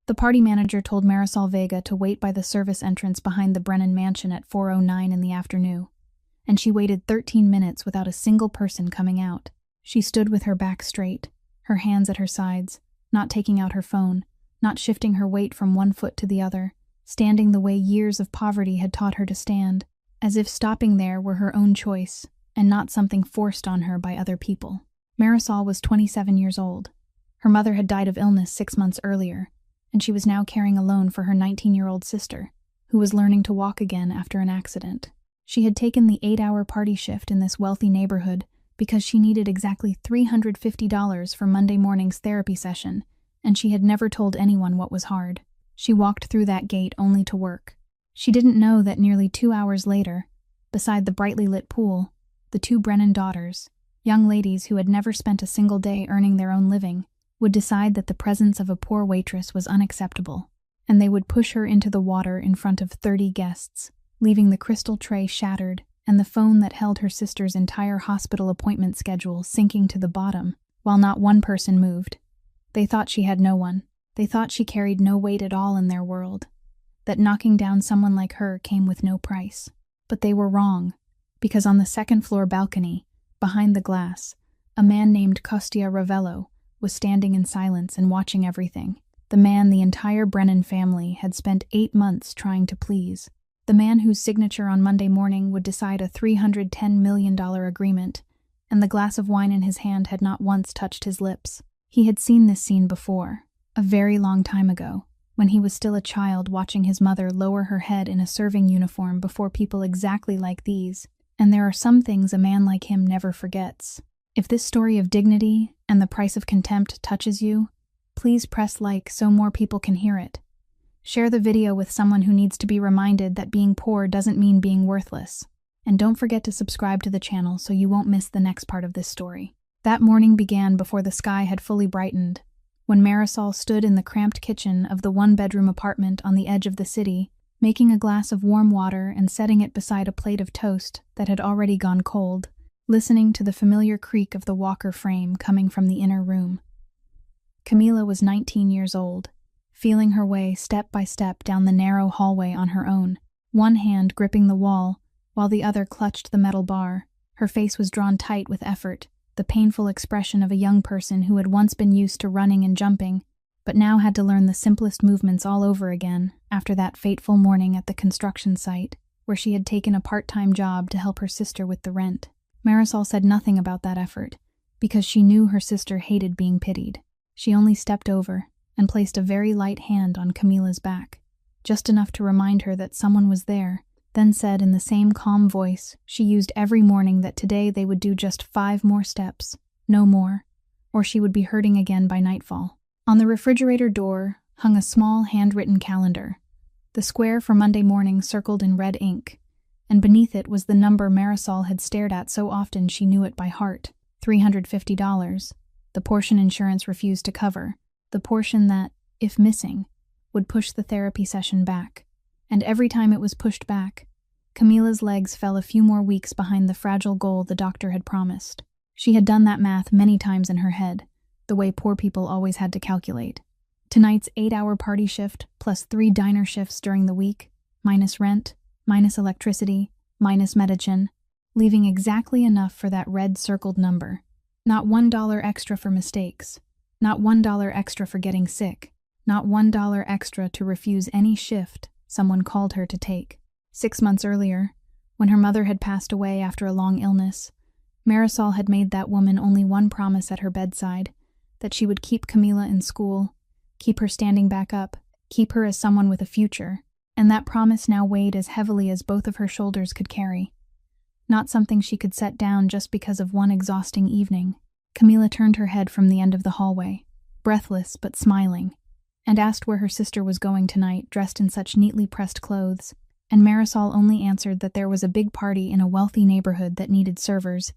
The party manager told Marisol Vega to wait by the service entrance behind the Brennan mansion at 4:09 in the afternoon, and she waited 13 minutes without a single person coming out. She stood with her back straight, her hands at her sides, not taking out her phone, not shifting her weight from one foot to the other, standing the way years of poverty had taught her to stand, as if stopping there were her own choice and not something forced on her by other people. Marisol was 27 years old. Her mother had died of illness 6 months earlier, and she was now caring alone for her 19-year-old sister, who was learning to walk again after an accident. She had taken the 8-hour party shift in this wealthy neighborhood because she needed exactly $350 for Monday morning's therapy session, and she had never told anyone what was hard. She walked through that gate only to work. She didn't know that nearly 2 hours later, beside the brightly lit pool, the two Brennan daughters, young ladies who had never spent a single day earning their own living, would decide that the presence of a poor waitress was unacceptable, and they would push her into the water in front of 30 guests, leaving the crystal tray shattered and the phone that held her sister's entire hospital appointment schedule sinking to the bottom, while not one person moved. They thought she had no one. They thought she carried no weight at all in their world, that knocking down someone like her came with no price. But they were wrong, because on the second-floor balcony, behind the glass, a man named Kostya Ravello was standing in silence and watching everything. The man the entire Brennan family had spent 8 months trying to please. The man whose signature on Monday morning would decide a $310 million agreement, and the glass of wine in his hand had not once touched his lips. He had seen this scene before, a very long time ago, when he was still a child watching his mother lower her head in a serving uniform before people exactly like these, and there are some things a man like him never forgets. If this story of dignity and the price of contempt touches you, please press like so more people can hear it. Share the video with someone who needs to be reminded that being poor doesn't mean being worthless. And don't forget to subscribe to the channel so you won't miss the next part of this story. That morning began before the sky had fully brightened, when Marisol stood in the cramped kitchen of the one-bedroom apartment on the edge of the city, making a glass of warm water and setting it beside a plate of toast that had already gone cold, listening to the familiar creak of the walker frame coming from the inner room. Camila was 19 years old, feeling her way step by step down the narrow hallway on her own, one hand gripping the wall while the other clutched the metal bar. Her face was drawn tight with effort, the painful expression of a young person who had once been used to running and jumping, but now had to learn the simplest movements all over again after that fateful morning at the construction site, where she had taken a part-time job to help her sister with the rent. Marisol said nothing about that effort, because she knew her sister hated being pitied. She only stepped over and placed a very light hand on Camila's back, just enough to remind her that someone was there, then said in the same calm voice she used every morning that today they would do just 5 more steps, no more, or she would be hurting again by nightfall. On the refrigerator door hung a small handwritten calendar, the square for Monday morning circled in red ink, and beneath it was the number Marisol had stared at so often she knew it by heart, $350, the portion insurance refused to cover, the portion that, if missing, would push the therapy session back. And every time it was pushed back, Camila's legs fell a few more weeks behind the fragile goal the doctor had promised. She had done that math many times in her head, the way poor people always had to calculate. Tonight's 8-hour party shift plus 3 diner shifts during the week, minus rent, minus electricity, minus medicine, leaving exactly enough for that red circled number. Not $1 extra for mistakes, not $1 extra for getting sick, not $1 extra to refuse any shift someone called her to take. 6 months earlier, when her mother had passed away after a long illness, Marisol had made that woman only one promise at her bedside, that she would keep Camila in school, keep her standing back up, keep her as someone with a future, and that promise now weighed as heavily as both of her shoulders could carry. Not something she could set down just because of one exhausting evening. Camila turned her head from the end of the hallway, breathless but smiling, and asked where her sister was going tonight, dressed in such neatly pressed clothes, and Marisol only answered that there was a big party in a wealthy neighborhood that needed servers.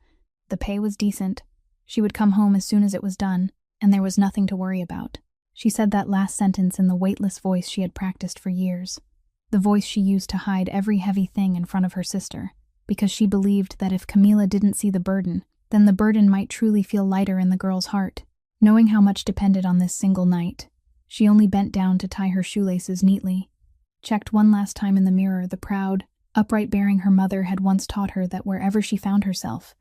The pay was decent, she would come home as soon as it was done, and there was nothing to worry about. She said that last sentence in the weightless voice she had practiced for years, the voice she used to hide every heavy thing in front of her sister, because she believed that if Camila didn't see the burden, then the burden might truly feel lighter in the girl's heart. Knowing how much depended on this single night, She only bent down to tie her shoelaces neatly, checked one last time in the mirror. The proud, upright bearing her mother had once taught her that wherever she found herself,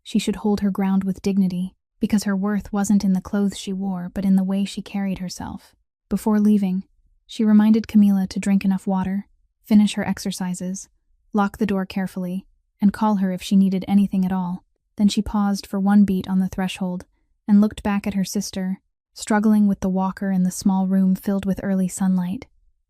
she should hold her ground with dignity, because her worth wasn't in the clothes she wore, but in the way she carried herself. Before leaving, she reminded Camila to drink enough water, finish her exercises, lock the door carefully, and call her if she needed anything at all. Then she paused for one beat on the threshold and looked back at her sister, struggling with the walker in the small room filled with early sunlight.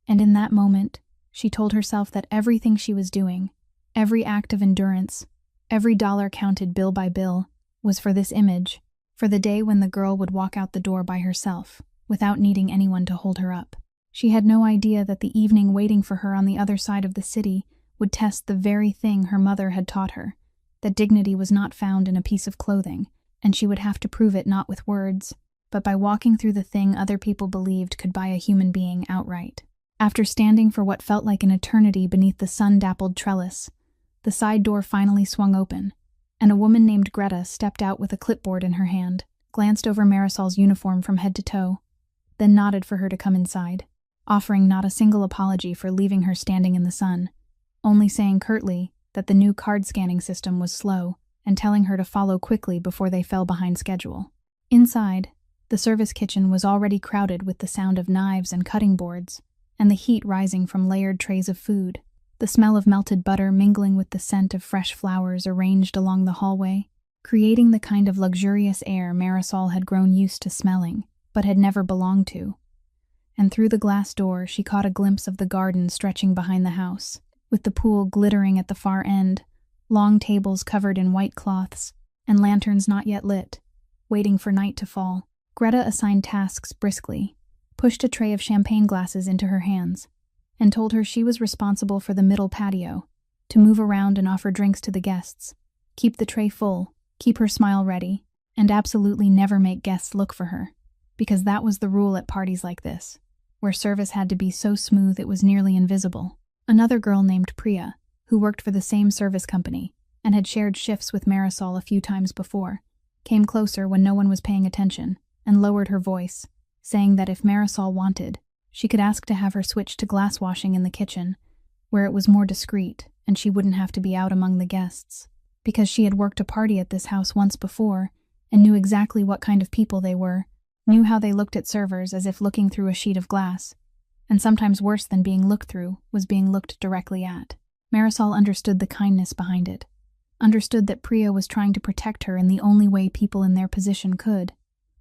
And in that moment, she told herself that everything she was doing, every act of endurance, every dollar counted bill by bill, was for this image, for the day when the girl would walk out the door by herself, without needing anyone to hold her up. She had no idea that the evening waiting for her on the other side of the city would test the very thing her mother had taught her, that dignity was not found in a piece of clothing, and she would have to prove it not with words, but by walking through the thing other people believed could buy a human being outright. After standing for what felt like an eternity beneath the sun-dappled trellis, the side door finally swung open, and a woman named Greta stepped out with a clipboard in her hand, glanced over Marisol's uniform from head to toe, then nodded for her to come inside, offering not a single apology for leaving her standing in the sun, only saying curtly that the new card scanning system was slow and telling her to follow quickly before they fell behind schedule. Inside, the service kitchen was already crowded with the sound of knives and cutting boards, and the heat rising from layered trays of food, the smell of melted butter mingling with the scent of fresh flowers arranged along the hallway, creating the kind of luxurious air Marisol had grown used to smelling, but had never belonged to. And through the glass door she caught a glimpse of the garden stretching behind the house, with the pool glittering at the far end, long tables covered in white cloths, and lanterns not yet lit, waiting for night to fall. Greta assigned tasks briskly, pushed a tray of champagne glasses into her hands, and told her she was responsible for the middle patio, to move around and offer drinks to the guests, keep the tray full, keep her smile ready, and absolutely never make guests look for her, because that was the rule at parties like this, where service had to be so smooth it was nearly invisible. Another girl named Priya, who worked for the same service company and had shared shifts with Marisol a few times before, came closer when no one was paying attention and lowered her voice, saying that if Marisol wanted, she could ask to have her switch to glass washing in the kitchen, where it was more discreet and she wouldn't have to be out among the guests, because she had worked a party at this house once before and knew exactly what kind of people they were, knew how they looked at servers as if looking through a sheet of glass, and sometimes worse than being looked through was being looked directly at. Marisol understood the kindness behind it, understood that Priya was trying to protect her in the only way people in their position could,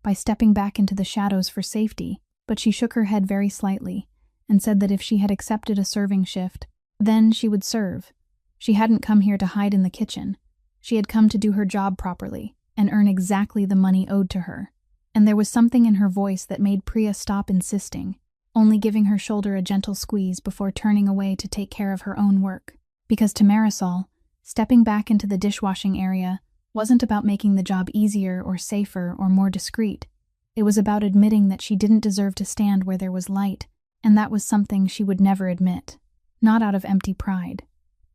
by stepping back into the shadows for safety, but she shook her head very slightly and said that if she had accepted a serving shift, then she would serve. She hadn't come here to hide in the kitchen. She had come to do her job properly and earn exactly the money owed to her. And there was something in her voice that made Priya stop insisting, only giving her shoulder a gentle squeeze before turning away to take care of her own work. Because to Marisol, stepping back into the dishwashing area wasn't about making the job easier or safer or more discreet. It was about admitting that she didn't deserve to stand where there was light, and that was something she would never admit, not out of empty pride,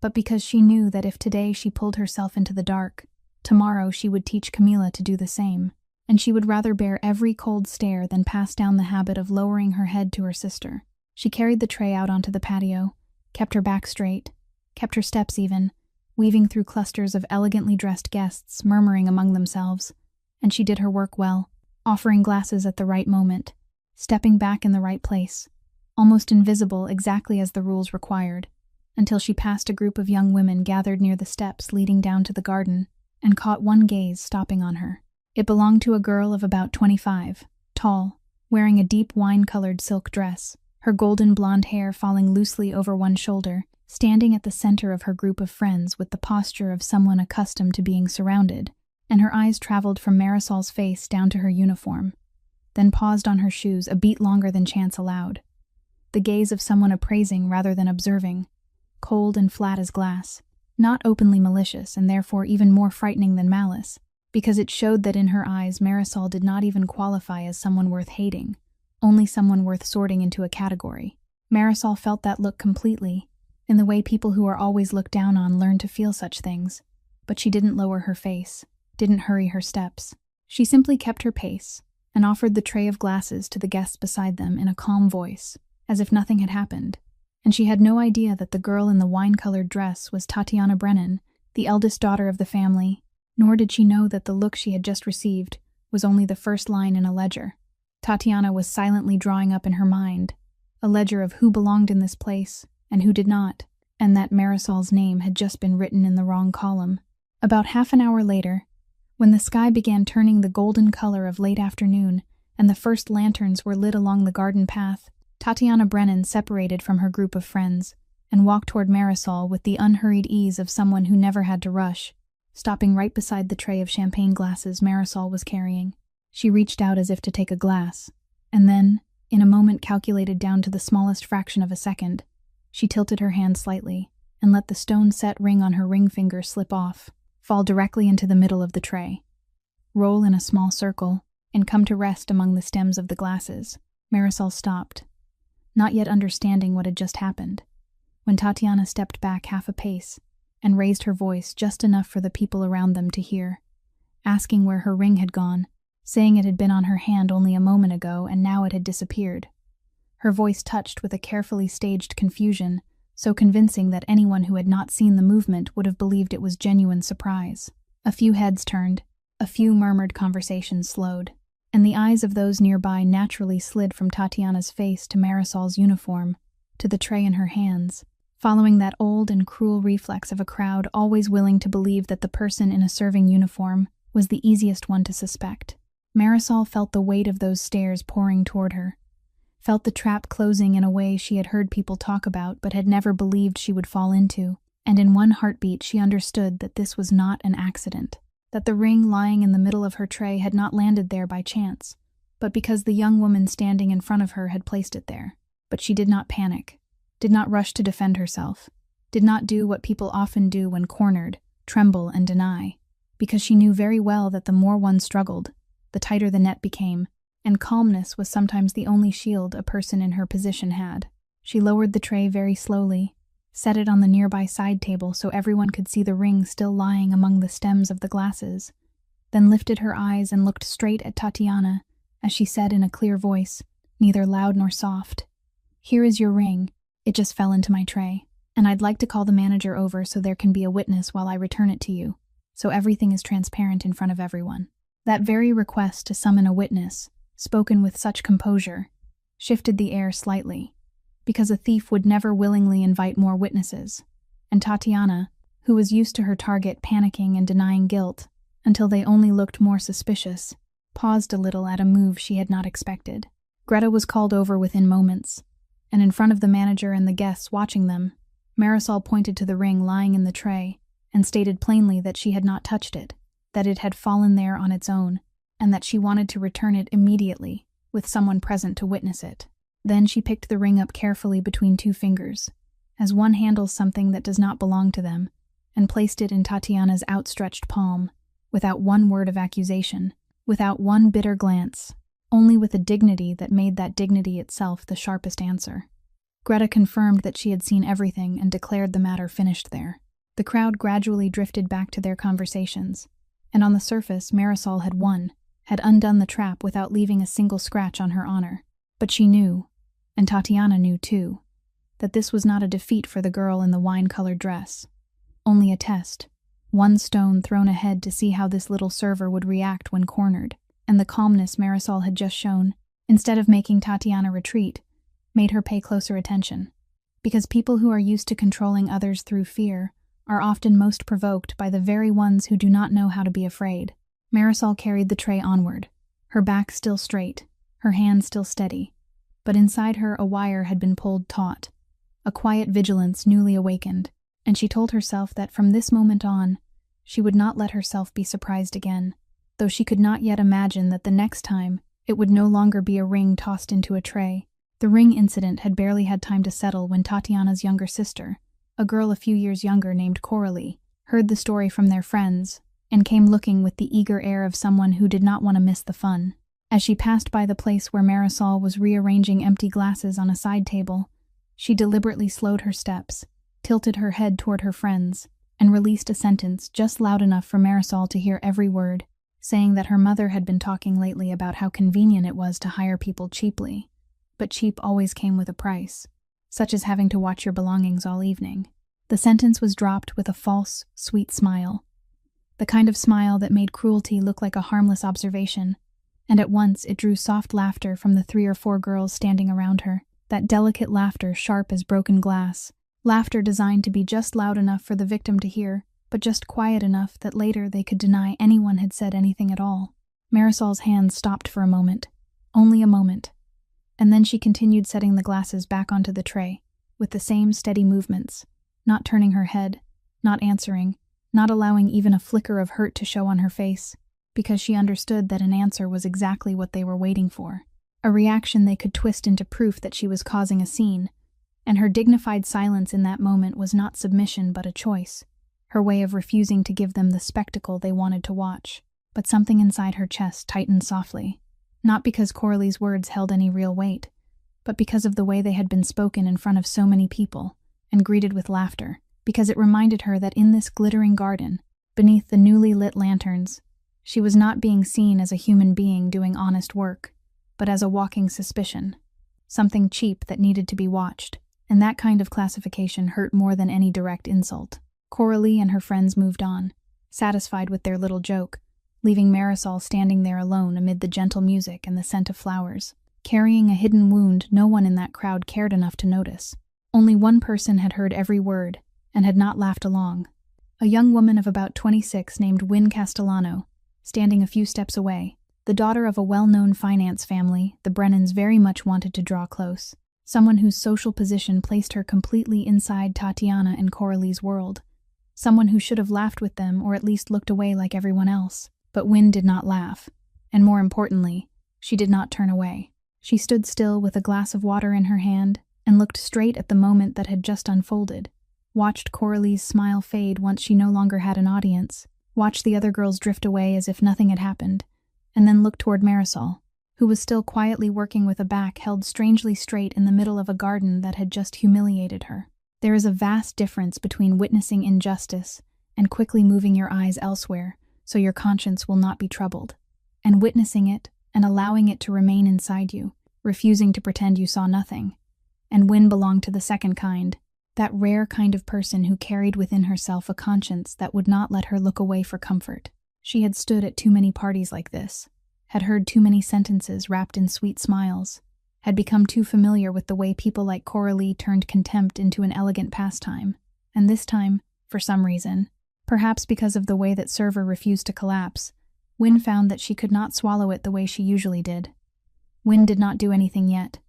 but because she knew that if today she pulled herself into the dark, tomorrow she would teach Camila to do the same, and she would rather bear every cold stare than pass down the habit of lowering her head to her sister. She carried the tray out onto the patio, kept her back straight, kept her steps even, weaving through clusters of elegantly dressed guests murmuring among themselves, and she did her work well, offering glasses at the right moment, stepping back in the right place, almost invisible exactly as the rules required, until she passed a group of young women gathered near the steps leading down to the garden, and caught one gaze stopping on her. It belonged to a girl of about 25, tall, wearing a deep wine-colored silk dress, her golden blonde hair falling loosely over one shoulder, standing at the center of her group of friends with the posture of someone accustomed to being surrounded, and her eyes traveled from Marisol's face down to her uniform, then paused on her shoes a beat longer than chance allowed. The gaze of someone appraising rather than observing, cold and flat as glass, not openly malicious and therefore even more frightening than malice, because it showed that in her eyes Marisol did not even qualify as someone worth hating, only someone worth sorting into a category. Marisol felt that look completely, in the way people who are always looked down on learn to feel such things, but she didn't lower her face, didn't hurry her steps. She simply kept her pace, and offered the tray of glasses to the guests beside them in a calm voice, as if nothing had happened. And she had no idea that the girl in the wine-colored dress was Tatiana Brennan, the eldest daughter of the family, nor did she know that the look she had just received was only the first line in a ledger. Tatiana was silently drawing up in her mind a ledger of who belonged in this place and who did not, and that Marisol's name had just been written in the wrong column. About half an hour later, when the sky began turning the golden color of late afternoon and the first lanterns were lit along the garden path, Tatiana Brennan separated from her group of friends and walked toward Marisol with the unhurried ease of someone who never had to rush, stopping right beside the tray of champagne glasses Marisol was carrying. She reached out as if to take a glass, and then, in a moment calculated down to the smallest fraction of a second, she tilted her hand slightly and let the stone-set ring on her ring finger slip off, fall directly into the middle of the tray, roll in a small circle, and come to rest among the stems of the glasses. Marisol stopped, not yet understanding what had just happened, when Tatiana stepped back half a pace and raised her voice just enough for the people around them to hear, asking where her ring had gone, saying it had been on her hand only a moment ago and now it had disappeared. Her voice touched with a carefully staged confusion, so convincing that anyone who had not seen the movement would have believed it was genuine surprise. A few heads turned, a few murmured conversations slowed, and the eyes of those nearby naturally slid from Tatiana's face to Marisol's uniform, to the tray in her hands, following that old and cruel reflex of a crowd always willing to believe that the person in a serving uniform was the easiest one to suspect. Marisol felt the weight of those stares pouring toward her, felt the trap closing in a way she had heard people talk about but had never believed she would fall into, and in one heartbeat she understood that this was not an accident, that the ring lying in the middle of her tray had not landed there by chance, but because the young woman standing in front of her had placed it there. But she did not panic, did not rush to defend herself, did not do what people often do when cornered, tremble and deny, because she knew very well that the more one struggled, the tighter the net became, and calmness was sometimes the only shield a person in her position had. She lowered the tray very slowly, set it on the nearby side table so everyone could see the ring still lying among the stems of the glasses, then lifted her eyes and looked straight at Tatiana as she said in a clear voice, neither loud nor soft, "Here is your ring. It just fell into my tray, and I'd like to call the manager over so there can be a witness while I return it to you, so everything is transparent in front of everyone." That very request to summon a witness, spoken with such composure, shifted the air slightly, because a thief would never willingly invite more witnesses, and Tatiana, who was used to her target panicking and denying guilt until they only looked more suspicious, paused a little at a move she had not expected. Greta was called over within moments, and in front of the manager and the guests watching them, Marisol pointed to the ring lying in the tray and stated plainly that she had not touched it, that it had fallen there on its own, and that she wanted to return it immediately, with someone present to witness it. Then she picked the ring up carefully between two fingers, as one handles something that does not belong to them, and placed it in Tatiana's outstretched palm, without one word of accusation, without one bitter glance, only with a dignity that made that dignity itself the sharpest answer. Greta confirmed that she had seen everything and declared the matter finished there. The crowd gradually drifted back to their conversations, and on the surface Marisol had won, had undone the trap without leaving a single scratch on her honor. But she knew, and Tatiana knew too, that this was not a defeat for the girl in the wine-colored dress, only a test, one stone thrown ahead to see how this little server would react when cornered, and the calmness Marisol had just shown, instead of making Tatiana retreat, made her pay closer attention, because people who are used to controlling others through fear are often most provoked by the very ones who do not know how to be afraid. Marisol carried the tray onward, her back still straight, her hand still steady, but inside her a wire had been pulled taut, a quiet vigilance newly awakened, and she told herself that from this moment on, she would not let herself be surprised again, though she could not yet imagine that the next time it would no longer be a ring tossed into a tray. The ring incident had barely had time to settle when Tatiana's younger sister, a girl a few years younger named Coralie, heard the story from their friends and came looking with the eager air of someone who did not want to miss the fun. As she passed by the place where Marisol was rearranging empty glasses on a side table, she deliberately slowed her steps, tilted her head toward her friends, and released a sentence just loud enough for Marisol to hear every word. saying that her mother had been talking lately about how convenient it was to hire people cheaply. But cheap always came with a price, such as having to watch your belongings all evening. The sentence was dropped with a false, sweet smile. The kind of smile that made cruelty look like a harmless observation, and at once it drew soft laughter from the 3 or 4 girls standing around her, that delicate laughter sharp as broken glass, laughter designed to be just loud enough for the victim to hear, but just quiet enough that later they could deny anyone had said anything at all. Marisol's hands stopped for a moment, only a moment, and then she continued setting the glasses back onto the tray, with the same steady movements, not turning her head, not answering, not allowing even a flicker of hurt to show on her face, because she understood that an answer was exactly what they were waiting for, a reaction they could twist into proof that she was causing a scene, and her dignified silence in that moment was not submission but a choice, her way of refusing to give them the spectacle they wanted to watch. But something inside her chest tightened softly, not because Coralie's words held any real weight, but because of the way they had been spoken in front of so many people, and greeted with laughter, because it reminded her that in this glittering garden, beneath the newly lit lanterns, she was not being seen as a human being doing honest work, but as a walking suspicion, something cheap that needed to be watched, and that kind of classification hurt more than any direct insult. Coralie and her friends moved on, satisfied with their little joke, leaving Marisol standing there alone amid the gentle music and the scent of flowers, carrying a hidden wound no one in that crowd cared enough to notice. Only one person had heard every word and had not laughed along, a young woman of about 26 named Win Castellano, standing a few steps away. The daughter of a well-known finance family, the Brennans very much wanted to draw close, someone whose social position placed her completely inside Tatiana and Coralie's world, someone who should have laughed with them or at least looked away like everyone else. But Win did not laugh, and more importantly, she did not turn away. She stood still with a glass of water in her hand and looked straight at the moment that had just unfolded, watched Coralie's smile fade once she no longer had an audience, watched the other girls drift away as if nothing had happened, and then looked toward Marisol, who was still quietly working with a back held strangely straight in the middle of a garden that had just humiliated her. There is a vast difference between witnessing injustice and quickly moving your eyes elsewhere so your conscience will not be troubled, and witnessing it and allowing it to remain inside you, refusing to pretend you saw nothing. And Win belonged to the second kind, that rare kind of person who carried within herself a conscience that would not let her look away for comfort. She had stood at too many parties like this, had heard too many sentences wrapped in sweet smiles, had become too familiar with the way people like Coralie turned contempt into an elegant pastime, and this time, for some reason, perhaps because of the way that server refused to collapse, Win found that she could not swallow it the way she usually did. Win did not do anything yet.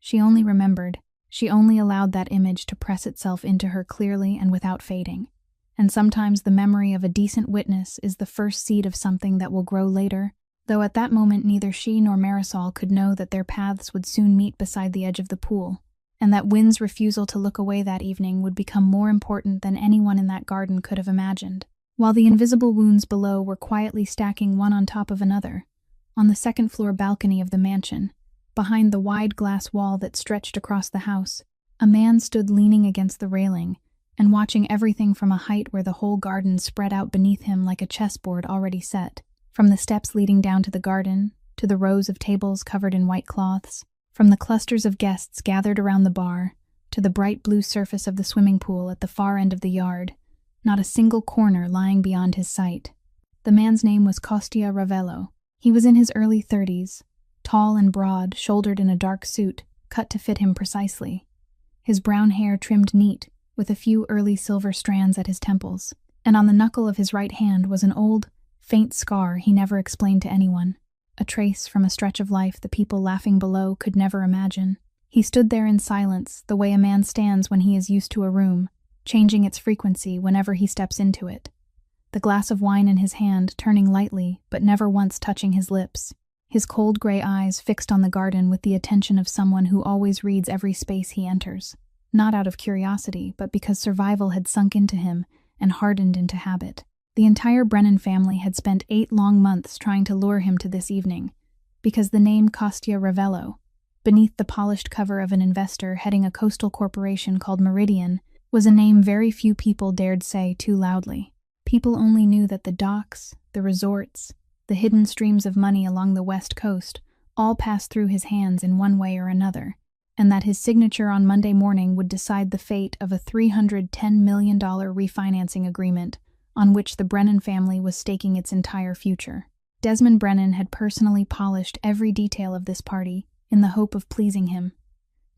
She only remembered. She only allowed that image to press itself into her clearly and without fading. And sometimes the memory of a decent witness is the first seed of something that will grow later, though at that moment neither she nor Marisol could know that their paths would soon meet beside the edge of the pool, and that Win's refusal to look away that evening would become more important than anyone in that garden could have imagined. While the invisible wounds below were quietly stacking one on top of another, on the second-floor balcony of the mansion, behind the wide glass wall that stretched across the house, a man stood leaning against the railing and watching everything from a height where the whole garden spread out beneath him like a chessboard already set, from the steps leading down to the garden, to the rows of tables covered in white cloths, from the clusters of guests gathered around the bar, to the bright blue surface of the swimming pool at the far end of the yard, not a single corner lying beyond his sight. The man's name was Kostya Ravello. He was in his early 30s, tall and broad, shouldered in a dark suit, cut to fit him precisely. His brown hair trimmed neat, with a few early silver strands at his temples, and on the knuckle of his right hand was an old, faint scar he never explained to anyone, a trace from a stretch of life the people laughing below could never imagine. He stood there in silence, the way a man stands when he is used to a room, changing its frequency whenever he steps into it, the glass of wine in his hand turning lightly but never once touching his lips, his cold gray eyes fixed on the garden with the attention of someone who always reads every space he enters, not out of curiosity but because survival had sunk into him and hardened into habit. The entire Brennan family had spent 8 long months trying to lure him to this evening, because the name Kostya Ravello, beneath the polished cover of an investor heading a coastal corporation called Meridian, was a name very few people dared say too loudly. People only knew that the docks, the resorts, the hidden streams of money along the West Coast, all passed through his hands in one way or another, and that his signature on Monday morning would decide the fate of a $310 million refinancing agreement on which the Brennan family was staking its entire future. Desmond Brennan had personally polished every detail of this party in the hope of pleasing him,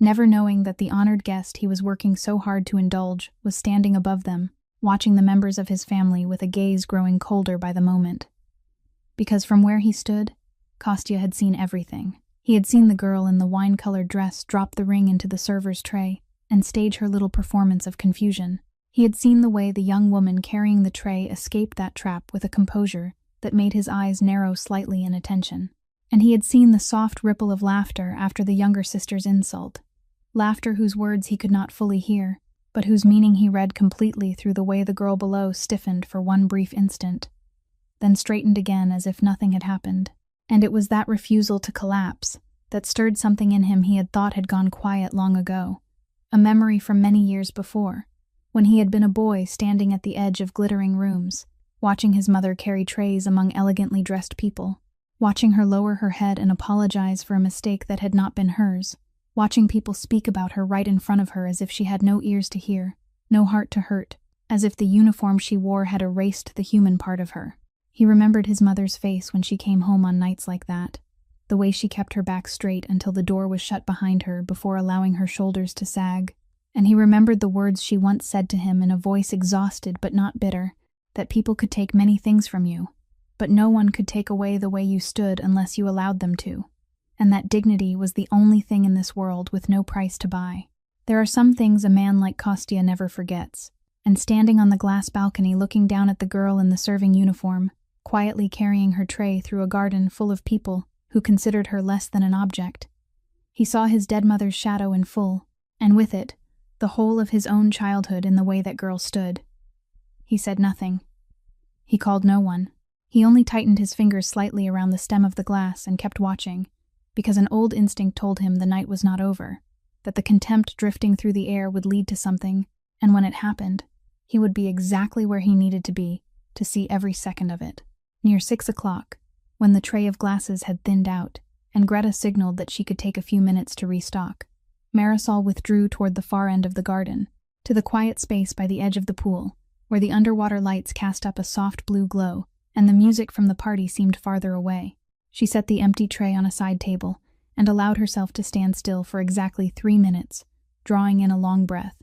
never knowing that the honored guest he was working so hard to indulge was standing above them, watching the members of his family with a gaze growing colder by the moment. Because from where he stood, Kostya had seen everything. He had seen the girl in the wine-colored dress drop the ring into the server's tray and stage her little performance of confusion. He had seen the way the young woman carrying the tray escaped that trap with a composure that made his eyes narrow slightly in attention. And he had seen the soft ripple of laughter after the younger sister's insult. Laughter whose words he could not fully hear, but whose meaning he read completely through the way the girl below stiffened for one brief instant, then straightened again as if nothing had happened. And it was that refusal to collapse that stirred something in him he had thought had gone quiet long ago, a memory from many years before, when he had been a boy standing at the edge of glittering rooms, watching his mother carry trays among elegantly dressed people, watching her lower her head and apologize for a mistake that had not been hers, watching people speak about her right in front of her as if she had no ears to hear, no heart to hurt, as if the uniform she wore had erased the human part of her. He remembered his mother's face when she came home on nights like that, the way she kept her back straight until the door was shut behind her before allowing her shoulders to sag, and he remembered the words she once said to him in a voice exhausted but not bitter, that people could take many things from you, but no one could take away the way you stood unless you allowed them to, and that dignity was the only thing in this world with no price to buy. There are some things a man like Kostya never forgets, and standing on the glass balcony looking down at the girl in the serving uniform, quietly carrying her tray through a garden full of people who considered her less than an object, he saw his dead mother's shadow in full, and with it, the whole of his own childhood in the way that girl stood. He said nothing. He called no one. He only tightened his fingers slightly around the stem of the glass and kept watching, because an old instinct told him the night was not over, that the contempt drifting through the air would lead to something, and when it happened, he would be exactly where he needed to be to see every second of it. Near 6 o'clock, when the tray of glasses had thinned out, and Greta signaled that she could take a few minutes to restock, Marisol withdrew toward the far end of the garden, to the quiet space by the edge of the pool, where the underwater lights cast up a soft blue glow, and the music from the party seemed farther away. She set the empty tray on a side table, and allowed herself to stand still for exactly 3 minutes, drawing in a long breath,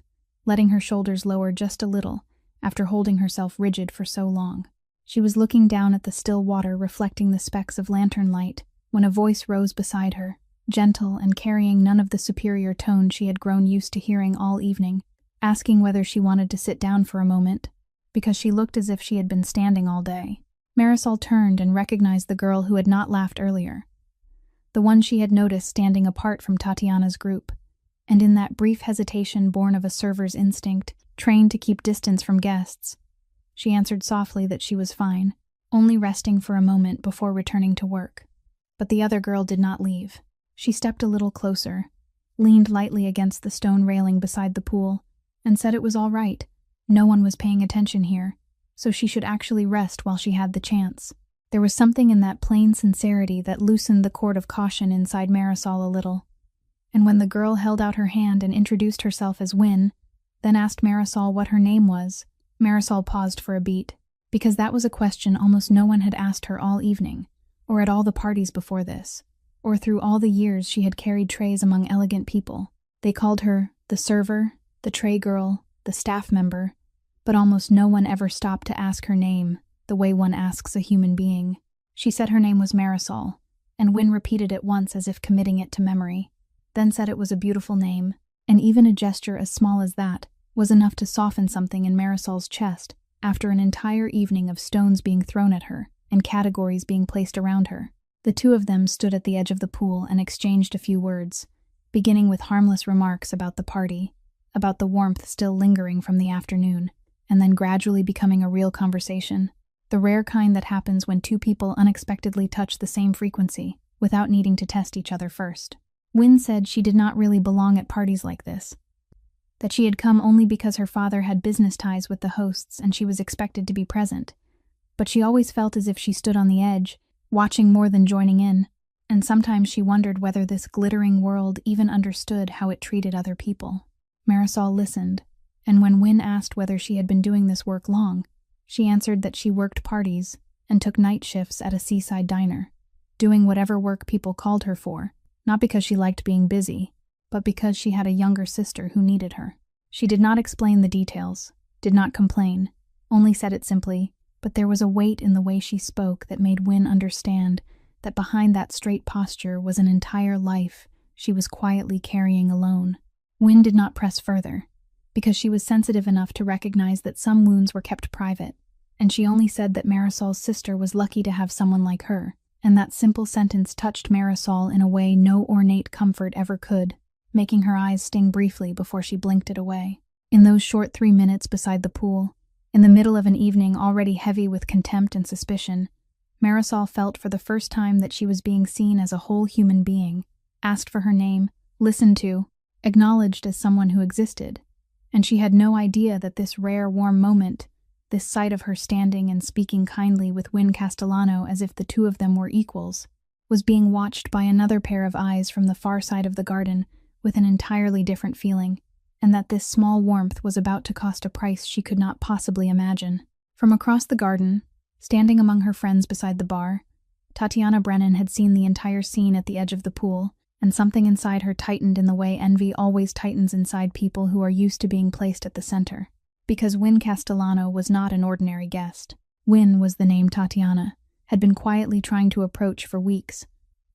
letting her shoulders lower just a little, after holding herself rigid for so long. She was looking down at the still water reflecting the specks of lantern light, when a voice rose beside her, gentle and carrying none of the superior tone she had grown used to hearing all evening, asking whether she wanted to sit down for a moment, because she looked as if she had been standing all day. Marisol turned and recognized the girl who had not laughed earlier, the one she had noticed standing apart from Tatiana's group, and in that brief hesitation born of a server's instinct, trained to keep distance from guests, she answered softly that she was fine, only resting for a moment before returning to work. But the other girl did not leave. She stepped a little closer, leaned lightly against the stone railing beside the pool, and said it was all right. No one was paying attention here, so she should actually rest while she had the chance. There was something in that plain sincerity that loosened the cord of caution inside Marisol a little. And when the girl held out her hand and introduced herself as Win, then asked Marisol what her name was, Marisol paused for a beat, because that was a question almost no one had asked her all evening, or at all the parties before this, or through all the years she had carried trays among elegant people. They called her the server, the tray girl, the staff member, but almost no one ever stopped to ask her name, the way one asks a human being. She said her name was Marisol, and Win repeated it once as if committing it to memory, then said it was a beautiful name, and even a gesture as small as that was enough to soften something in Marisol's chest after an entire evening of stones being thrown at her and categories being placed around her. The two of them stood at the edge of the pool and exchanged a few words, beginning with harmless remarks about the party, about the warmth still lingering from the afternoon, and then gradually becoming a real conversation, the rare kind that happens when two people unexpectedly touch the same frequency without needing to test each other first. Win said she did not really belong at parties like this, that she had come only because her father had business ties with the hosts and she was expected to be present, but she always felt as if she stood on the edge, watching more than joining in, and sometimes she wondered whether this glittering world even understood how it treated other people. Marisol listened, and when Wynne asked whether she had been doing this work long, she answered that she worked parties and took night shifts at a seaside diner, doing whatever work people called her for, not because she liked being busy, but because she had a younger sister who needed her. She did not explain the details, did not complain, only said it simply, but there was a weight in the way she spoke that made Wynne understand that behind that straight posture was an entire life she was quietly carrying alone. Wynne did not press further, because she was sensitive enough to recognize that some wounds were kept private, and she only said that Marisol's sister was lucky to have someone like her, and that simple sentence touched Marisol in a way no ornate comfort ever could, making her eyes sting briefly before she blinked it away. In those short 3 minutes beside the pool, in the middle of an evening already heavy with contempt and suspicion, Marisol felt for the first time that she was being seen as a whole human being, asked for her name, listened to, acknowledged as someone who existed, and she had no idea that this rare, warm moment, this sight of her standing and speaking kindly with Wynne Castellano as if the two of them were equals, was being watched by another pair of eyes from the far side of the garden with an entirely different feeling, and that this small warmth was about to cost a price she could not possibly imagine. From across the garden, standing among her friends beside the bar, Tatiana Brennan had seen the entire scene at the edge of the pool, and something inside her tightened in the way envy always tightens inside people who are used to being placed at the center. Because Wynne Castellano was not an ordinary guest. Wynne was the name Tatiana had been quietly trying to approach for weeks,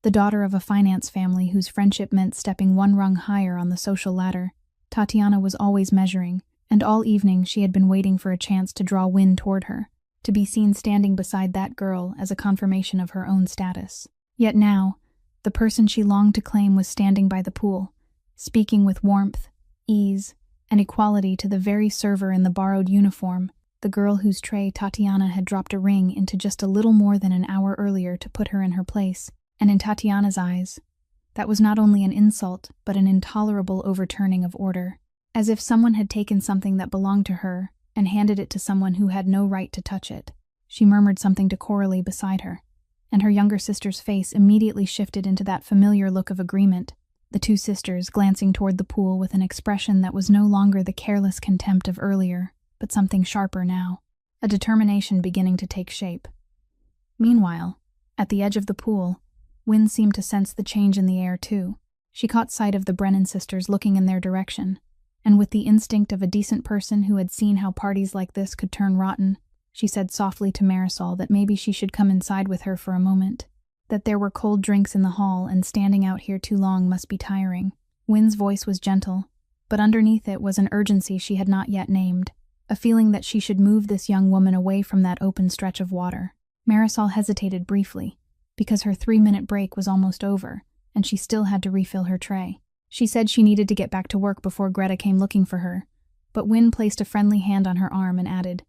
the daughter of a finance family whose friendship meant stepping one rung higher on the social ladder. Tatiana was always measuring, and all evening she had been waiting for a chance to draw Wynne toward her, to be seen standing beside that girl as a confirmation of her own status. Yet now, the person she longed to claim was standing by the pool, speaking with warmth, ease, and equality to the very server in the borrowed uniform, the girl whose tray Tatiana had dropped a ring into just a little more than an hour earlier to put her in her place. And in Tatiana's eyes, that was not only an insult, but an intolerable overturning of order, as if someone had taken something that belonged to her and handed it to someone who had no right to touch it. She murmured something to Coralie beside her, and her younger sister's face immediately shifted into that familiar look of agreement, the two sisters glancing toward the pool with an expression that was no longer the careless contempt of earlier, but something sharper now, a determination beginning to take shape. Meanwhile, at the edge of the pool, Wynne seemed to sense the change in the air too. She caught sight of the Brennan sisters looking in their direction, and with the instinct of a decent person who had seen how parties like this could turn rotten, she said softly to Marisol that maybe she should come inside with her for a moment, that there were cold drinks in the hall and standing out here too long must be tiring. Wynne's voice was gentle, but underneath it was an urgency she had not yet named, a feeling that she should move this young woman away from that open stretch of water. Marisol hesitated briefly, because her 3-minute break was almost over, and she still had to refill her tray. She said she needed to get back to work before Greta came looking for her, but Wynne placed a friendly hand on her arm and added,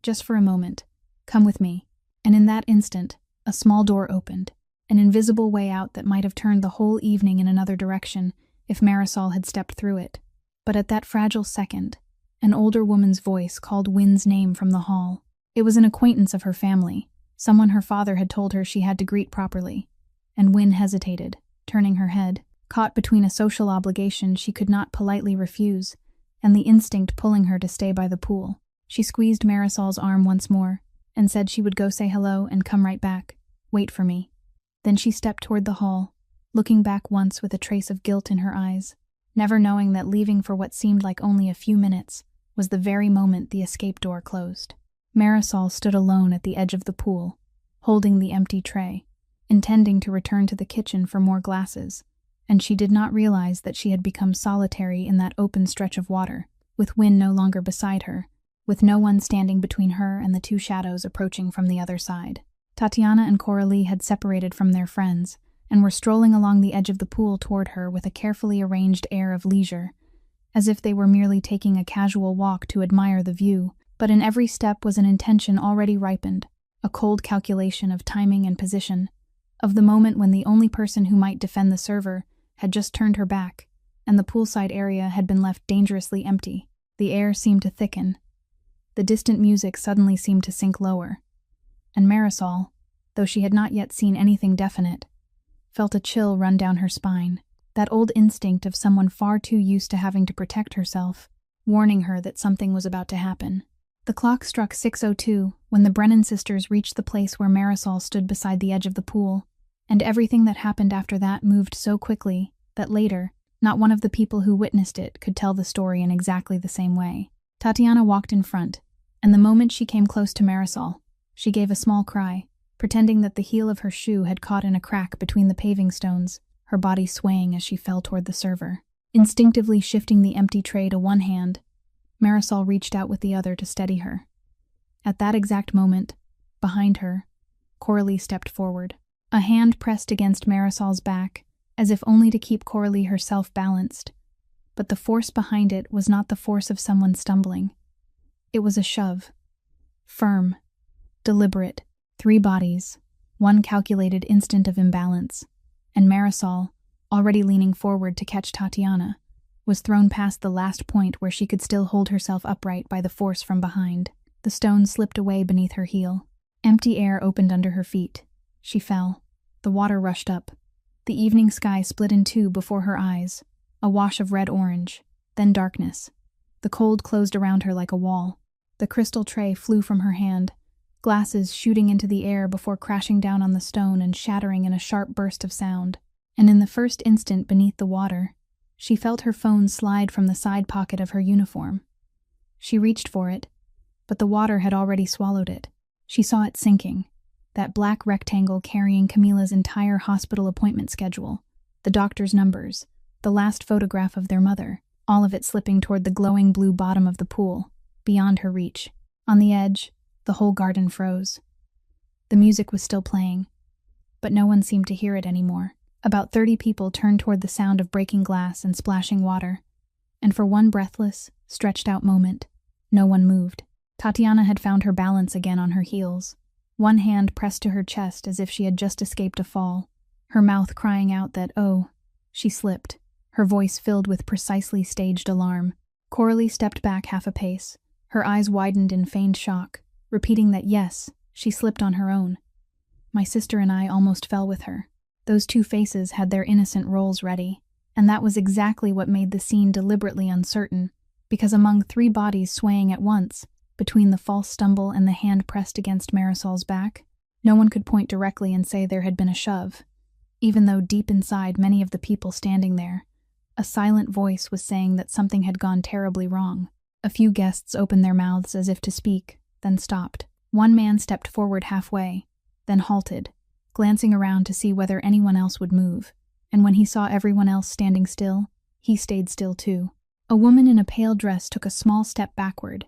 "Just for a moment, come with me." And in that instant, a small door opened, an invisible way out that might have turned the whole evening in another direction if Marisol had stepped through it. But at that fragile second, an older woman's voice called Wynne's name from the hall. It was an acquaintance of her family, someone her father had told her she had to greet properly, and Wynne hesitated, turning her head, caught between a social obligation she could not politely refuse, and the instinct pulling her to stay by the pool. She squeezed Marisol's arm once more, and said she would go say hello and come right back. Wait for me. Then she stepped toward the hall, looking back once with a trace of guilt in her eyes, never knowing that leaving for what seemed like only a few minutes was the very moment the escape door closed. Marisol stood alone at the edge of the pool, holding the empty tray, intending to return to the kitchen for more glasses, and she did not realize that she had become solitary in that open stretch of water, with Wynne no longer beside her, with no one standing between her and the two shadows approaching from the other side. Tatiana and Coralie had separated from their friends, and were strolling along the edge of the pool toward her with a carefully arranged air of leisure, as if they were merely taking a casual walk to admire the view, but in every step was an intention already ripened, a cold calculation of timing and position, of the moment when the only person who might defend the server had just turned her back, and the poolside area had been left dangerously empty. The air seemed to thicken. The distant music suddenly seemed to sink lower, and Marisol, though she had not yet seen anything definite, felt a chill run down her spine, that old instinct of someone far too used to having to protect herself, warning her that something was about to happen. The clock struck 6:02 when the Brennan sisters reached the place where Marisol stood beside the edge of the pool, and everything that happened after that moved so quickly that later, not one of the people who witnessed it could tell the story in exactly the same way. Tatiana walked in front, and the moment she came close to Marisol, she gave a small cry, pretending that the heel of her shoe had caught in a crack between the paving stones, her body swaying as she fell toward the server. Instinctively shifting the empty tray to one hand, Marisol reached out with the other to steady her. At that exact moment, behind her, Coralie stepped forward. A hand pressed against Marisol's back, as if only to keep Coralie herself balanced. But the force behind it was not the force of someone stumbling. It was a shove. Firm, deliberate, 3 bodies, one calculated instant of imbalance, and Marisol, already leaning forward to catch Tatiana, was thrown past the last point where she could still hold herself upright by the force from behind. The stone slipped away beneath her heel. Empty air opened under her feet. She fell. The water rushed up. The evening sky split in two before her eyes, a wash of red-orange, then darkness. The cold closed around her like a wall. The crystal tray flew from her hand, glasses shooting into the air before crashing down on the stone and shattering in a sharp burst of sound. And in the first instant beneath the water, she felt her phone slide from the side pocket of her uniform. She reached for it, but the water had already swallowed it. She saw it sinking, that black rectangle carrying Camila's entire hospital appointment schedule, the doctor's numbers, the last photograph of their mother, all of it slipping toward the glowing blue bottom of the pool, beyond her reach. On the edge, the whole garden froze. The music was still playing, but no one seemed to hear it anymore. About 30 people turned toward the sound of breaking glass and splashing water, and for one breathless, stretched-out moment, no one moved. Tatiana had found her balance again on her heels, one hand pressed to her chest as if she had just escaped a fall, her mouth crying out that, oh, she slipped, her voice filled with precisely staged alarm. Coralie stepped back half a pace, her eyes widened in feigned shock, repeating that yes, she slipped on her own. My sister and I almost fell with her. Those 2 faces had their innocent roles ready, and that was exactly what made the scene deliberately uncertain, because among 3 bodies swaying at once, between the false stumble and the hand pressed against Marisol's back, no one could point directly and say there had been a shove, even though deep inside many of the people standing there, a silent voice was saying that something had gone terribly wrong. A few guests opened their mouths as if to speak, then stopped. One man stepped forward halfway, then halted, glancing around to see whether anyone else would move, and when he saw everyone else standing still, he stayed still too. A woman in a pale dress took a small step backward,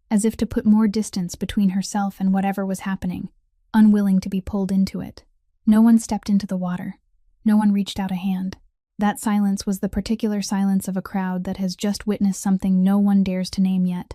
as if to put more distance between herself and whatever was happening, unwilling to be pulled into it. No one stepped into the water. No one reached out a hand. That silence was the particular silence of a crowd that has just witnessed something no one dares to name yet.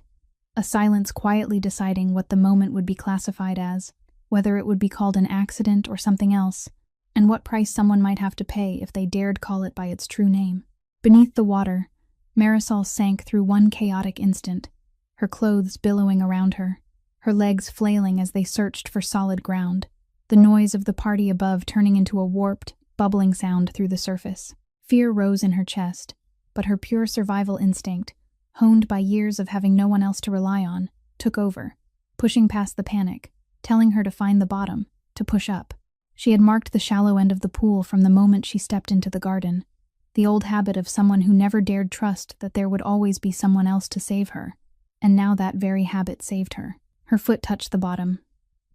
A silence quietly deciding what the moment would be classified as, whether it would be called an accident or something else, and what price someone might have to pay if they dared call it by its true name. Beneath the water, Marisol sank through one chaotic instant, her clothes billowing around her, her legs flailing as they searched for solid ground, the noise of the party above turning into a warped, bubbling sound through the surface. Fear rose in her chest, but her pure survival instinct, honed by years of having no one else to rely on, took over, pushing past the panic, telling her to find the bottom, to push up. She had marked the shallow end of the pool from the moment she stepped into the garden, the old habit of someone who never dared trust that there would always be someone else to save her, and now that very habit saved her. Her foot touched the bottom.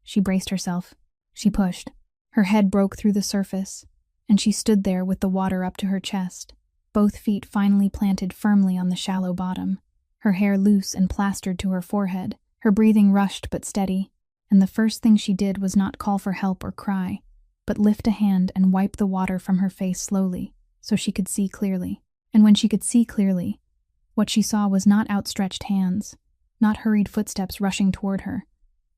She braced herself. She pushed. Her head broke through the surface, and she stood there with the water up to her chest, both feet finally planted firmly on the shallow bottom, her hair loose and plastered to her forehead, her breathing rushed but steady, and the first thing she did was not call for help or cry, but lift a hand and wipe the water from her face slowly, so she could see clearly. And when she could see clearly, what she saw was not outstretched hands, not hurried footsteps rushing toward her,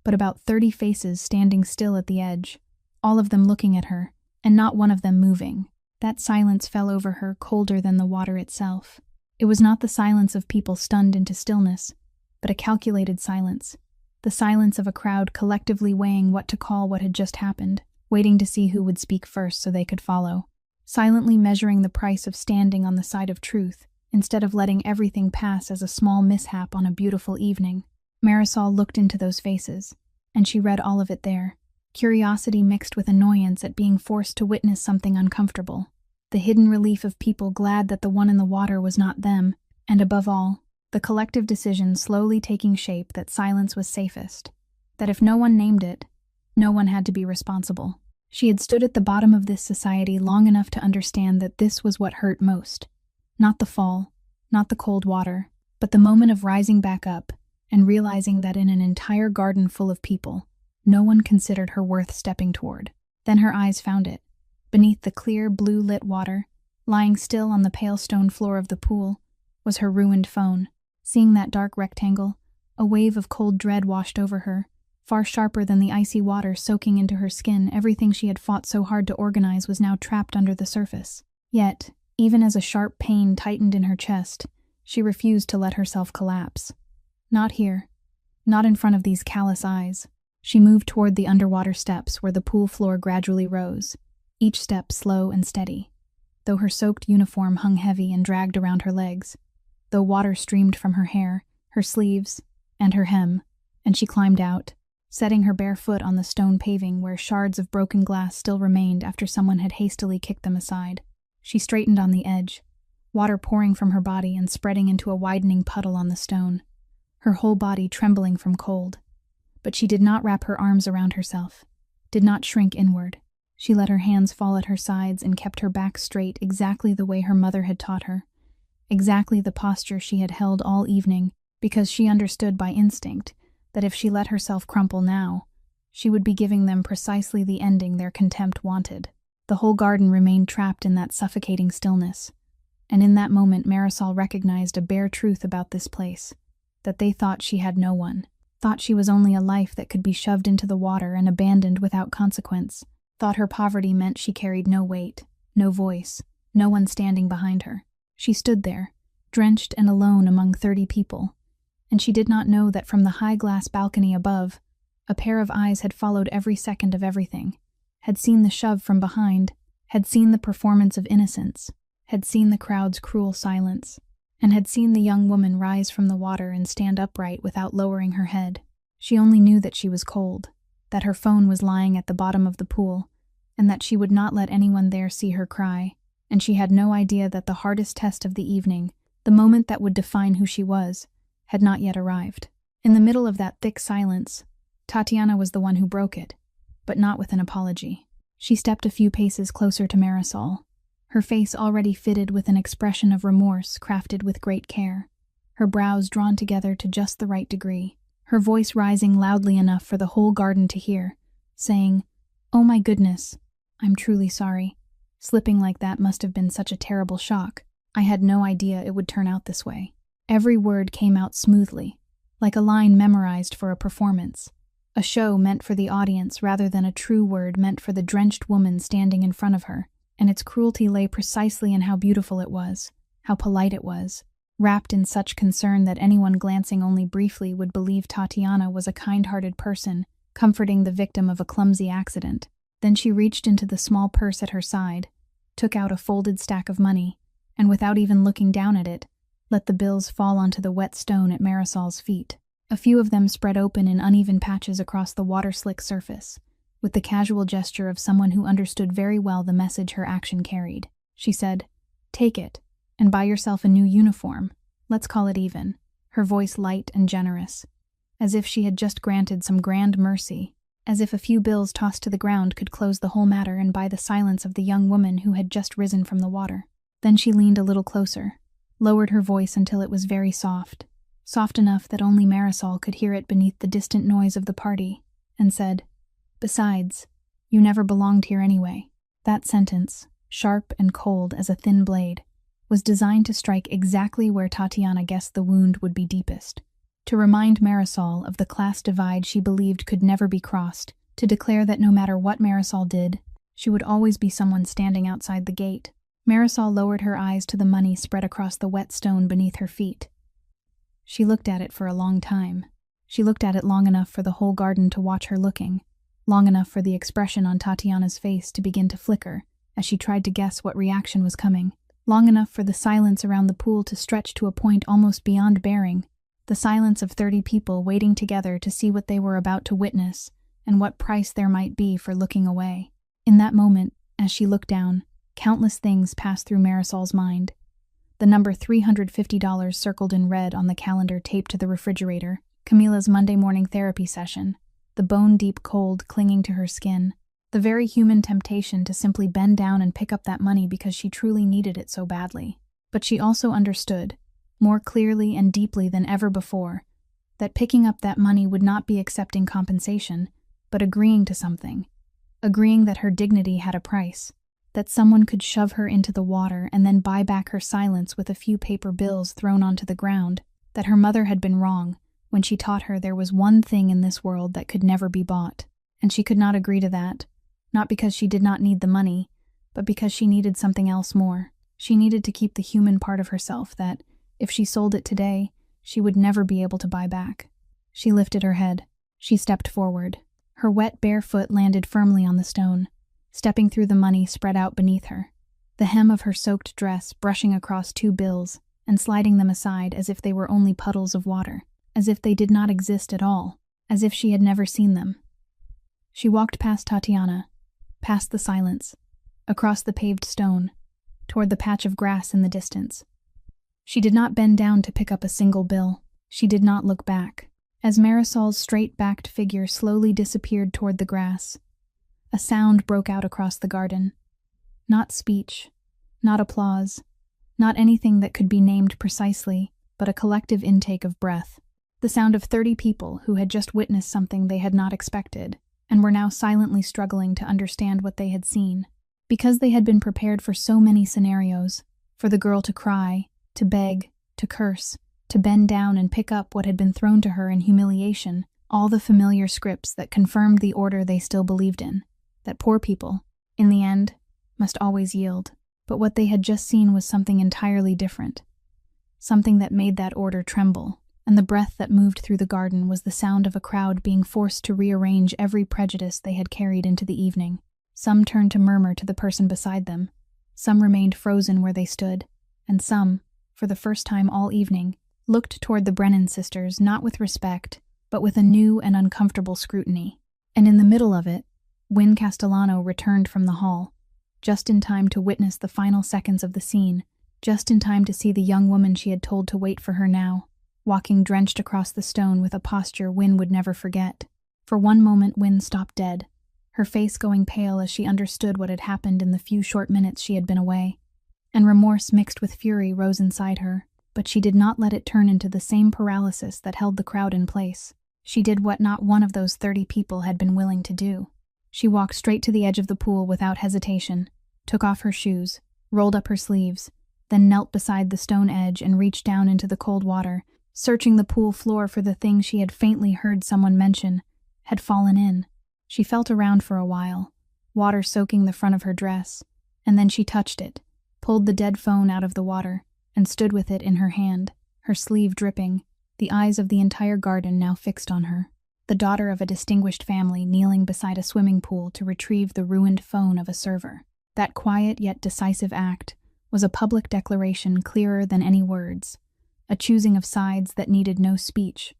but about 30 faces standing still at the edge, all of them looking at her, and not one of them moving. That silence fell over her colder than the water itself. It was not the silence of people stunned into stillness, but a calculated silence, the silence of a crowd collectively weighing what to call what had just happened. waiting to see who would speak first so they could follow, silently measuring the price of standing on the side of truth instead of letting everything pass as a small mishap on a beautiful evening. Marisol looked into those faces, and she read all of it there. Curiosity mixed with annoyance at being forced to witness something uncomfortable. The hidden relief of people glad that the one in the water was not them, and above all, the collective decision slowly taking shape that silence was safest. That if no one named it, no one had to be responsible. She had stood at the bottom of this society long enough to understand that this was what hurt most. Not the fall, not the cold water, but the moment of rising back up and realizing that in an entire garden full of people, no one considered her worth stepping toward. Then her eyes found it. Beneath the clear, blue-lit water, lying still on the pale stone floor of the pool, was her ruined phone. Seeing that dark rectangle, a wave of cold dread washed over her. Far sharper than the icy water soaking into her skin, everything she had fought so hard to organize was now trapped under the surface. Yet, even as a sharp pain tightened in her chest, she refused to let herself collapse. Not here. Not in front of these callous eyes. She moved toward the underwater steps where the pool floor gradually rose, each step slow and steady. Though her soaked uniform hung heavy and dragged around her legs, though water streamed from her hair, her sleeves, and her hem, and she climbed out, setting her bare foot on the stone paving where shards of broken glass still remained after someone had hastily kicked them aside. She straightened on the edge, water pouring from her body and spreading into a widening puddle on the stone, her whole body trembling from cold. But she did not wrap her arms around herself, did not shrink inward. She let her hands fall at her sides and kept her back straight exactly the way her mother had taught her, exactly the posture she had held all evening, because she understood by instinct that if she let herself crumple now, she would be giving them precisely the ending their contempt wanted. The whole garden remained trapped in that suffocating stillness, and in that moment Marisol recognized a bare truth about this place, that they thought she had no one, thought she was only a life that could be shoved into the water and abandoned without consequence, thought her poverty meant she carried no weight, no voice, no one standing behind her. She stood there, drenched and alone among 30 people, and she did not know that from the high glass balcony above, a pair of eyes had followed every second of everything, had seen the shove from behind, had seen the performance of innocence, had seen the crowd's cruel silence, and had seen the young woman rise from the water and stand upright without lowering her head. She only knew that she was cold, that her phone was lying at the bottom of the pool, and that she would not let anyone there see her cry, and she had no idea that the hardest test of the evening, the moment that would define who she was, had not yet arrived. In the middle of that thick silence, Tatiana was the one who broke it, but not with an apology. She stepped a few paces closer to Marisol, her face already fitted with an expression of remorse crafted with great care, her brows drawn together to just the right degree, her voice rising loudly enough for the whole garden to hear, saying, "Oh my goodness, I'm truly sorry. Slipping like that must have been such a terrible shock. I had no idea it would turn out this way." Every word came out smoothly, like a line memorized for a performance, a show meant for the audience rather than a true word meant for the drenched woman standing in front of her, and its cruelty lay precisely in how beautiful it was, how polite it was, wrapped in such concern that anyone glancing only briefly would believe Tatiana was a kind-hearted person, comforting the victim of a clumsy accident. Then she reached into the small purse at her side, took out a folded stack of money, and without even looking down at it, let the bills fall onto the wet stone at Marisol's feet. A few of them spread open in uneven patches across the water-slick surface, with the casual gesture of someone who understood very well the message her action carried. She said, "Take it, and buy yourself a new uniform. Let's call it even," her voice light and generous, as if she had just granted some grand mercy, as if a few bills tossed to the ground could close the whole matter and buy the silence of the young woman who had just risen from the water. Then she leaned a little closer, lowered her voice until it was very soft, soft enough that only Marisol could hear it beneath the distant noise of the party, and said, "Besides, you never belonged here anyway." That sentence, sharp and cold as a thin blade, was designed to strike exactly where Tatiana guessed the wound would be deepest, to remind Marisol of the class divide she believed could never be crossed, to declare that no matter what Marisol did, she would always be someone standing outside the gate. Marisol lowered her eyes to the money spread across the wet stone beneath her feet. She looked at it for a long time. She looked at it long enough for the whole garden to watch her looking, long enough for the expression on Tatiana's face to begin to flicker as she tried to guess what reaction was coming, long enough for the silence around the pool to stretch to a point almost beyond bearing, the silence of 30 people waiting together to see what they were about to witness and what price there might be for looking away. In that moment, as she looked down, countless things passed through Marisol's mind. The number $350 circled in red on the calendar taped to the refrigerator, Camila's Monday morning therapy session, the bone-deep cold clinging to her skin, the very human temptation to simply bend down and pick up that money because she truly needed it so badly. But she also understood, more clearly and deeply than ever before, that picking up that money would not be accepting compensation, but agreeing to something, agreeing that her dignity had a price, that someone could shove her into the water and then buy back her silence with a few paper bills thrown onto the ground, that her mother had been wrong when she taught her there was one thing in this world that could never be bought, and she could not agree to that, not because she did not need the money, but because she needed something else more. She needed to keep the human part of herself that, if she sold it today, she would never be able to buy back. She lifted her head. She stepped forward. Her wet bare foot landed firmly on the stone, stepping through the money spread out beneath her, the hem of her soaked dress brushing across 2 bills and sliding them aside as if they were only puddles of water, as if they did not exist at all, as if she had never seen them. She walked past Tatiana, past the silence, across the paved stone, toward the patch of grass in the distance. She did not bend down to pick up a single bill. She did not look back. As Marisol's straight-backed figure slowly disappeared toward the grass, a sound broke out across the garden. Not speech, not applause, not anything that could be named precisely, but a collective intake of breath. The sound of 30 people who had just witnessed something they had not expected, and were now silently struggling to understand what they had seen. Because they had been prepared for so many scenarios, for the girl to cry, to beg, to curse, to bend down and pick up what had been thrown to her in humiliation, all the familiar scripts that confirmed the order they still believed in, that poor people, in the end, must always yield. But what they had just seen was something entirely different, something that made that order tremble, and the breath that moved through the garden was the sound of a crowd being forced to rearrange every prejudice they had carried into the evening. Some turned to murmur to the person beside them, some remained frozen where they stood, and some, for the first time all evening, looked toward the Brennan sisters not with respect, but with a new and uncomfortable scrutiny. And in the middle of it, Wynne Castellano returned from the hall, just in time to witness the final seconds of the scene, just in time to see the young woman she had told to wait for her now, walking drenched across the stone with a posture Wynne would never forget. For one moment Wynne stopped dead, her face going pale as she understood what had happened in the few short minutes she had been away, and remorse mixed with fury rose inside her, but she did not let it turn into the same paralysis that held the crowd in place. She did what not one of those 30 people had been willing to do. She walked straight to the edge of the pool without hesitation, took off her shoes, rolled up her sleeves, then knelt beside the stone edge and reached down into the cold water, searching the pool floor for the thing she had faintly heard someone mention, had fallen in. She felt around for a while, water soaking the front of her dress, and then she touched it, pulled the dead phone out of the water, and stood with it in her hand, her sleeve dripping, the eyes of the entire garden now fixed on her. The daughter of a distinguished family kneeling beside a swimming pool to retrieve the ruined phone of a server. That quiet yet decisive act was a public declaration clearer than any words, a choosing of sides that needed no speech,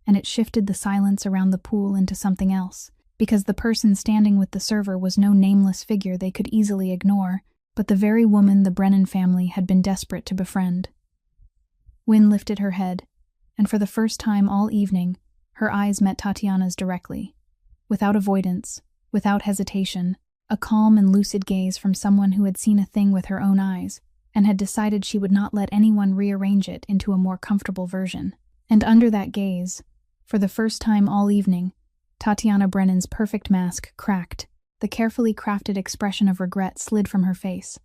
and it shifted the silence around the pool into something else, because the person standing with the server was no nameless figure they could easily ignore, but the very woman the Brennan family had been desperate to befriend. Wynne lifted her head, and for the first time all evening, her eyes met Tatiana's directly. Without avoidance, without hesitation, a calm and lucid gaze from someone who had seen a thing with her own eyes, and had decided she would not let anyone rearrange it into a more comfortable version. And under that gaze, for the first time all evening, Tatiana Brennan's perfect mask cracked. The carefully crafted expression of regret slid from her face,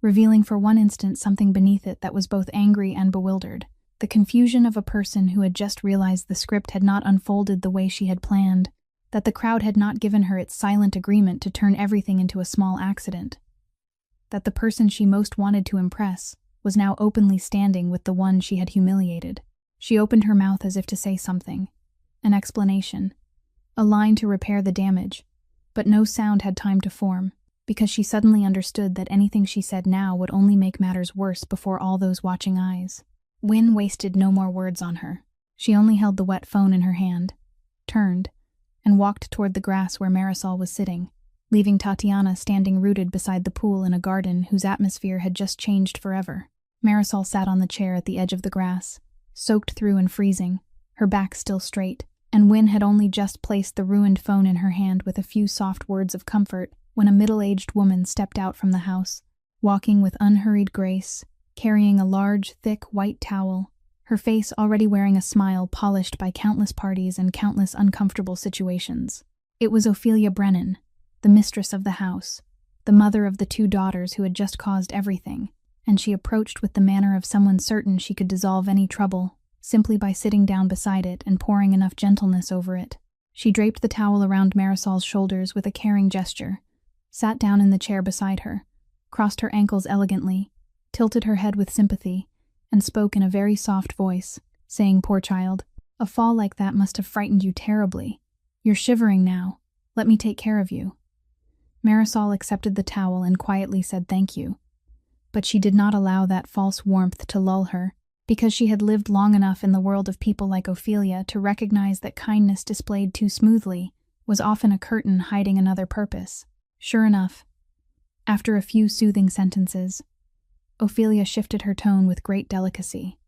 revealing for one instant something beneath it that was both angry and bewildered. The confusion of a person who had just realized the script had not unfolded the way she had planned, that the crowd had not given her its silent agreement to turn everything into a small accident, that the person she most wanted to impress was now openly standing with the one she had humiliated. She opened her mouth as if to say something, an explanation, a line to repair the damage, But no sound had time to form, because she suddenly understood that anything she said now would only make matters worse before all those watching eyes. Wynne wasted no more words on her. She only held the wet phone in her hand, turned, and walked toward the grass where Marisol was sitting, leaving Tatiana standing rooted beside the pool in a garden whose atmosphere had just changed forever. Marisol sat on the chair at the edge of the grass, soaked through and freezing, her back still straight, and Wynne had only just placed the ruined phone in her hand with a few soft words of comfort when a middle-aged woman stepped out from the house, walking with unhurried grace, carrying a large, thick white towel, her face already wearing a smile polished by countless parties and countless uncomfortable situations. It was Ophelia Brennan, the mistress of the house, the mother of the 2 daughters who had just caused everything, and she approached with the manner of someone certain she could dissolve any trouble, simply by sitting down beside it and pouring enough gentleness over it. She draped the towel around Marisol's shoulders with a caring gesture, sat down in the chair beside her, crossed her ankles elegantly, tilted her head with sympathy, and spoke in a very soft voice, saying, "Poor child, a fall like that must have frightened you terribly. You're shivering now. Let me take care of you." Marisol accepted the towel and quietly said thank you. But she did not allow that false warmth to lull her, because she had lived long enough in the world of people like Ophelia to recognize that kindness displayed too smoothly was often a curtain hiding another purpose. Sure enough, after a few soothing sentences, Ophelia shifted her tone with great delicacy,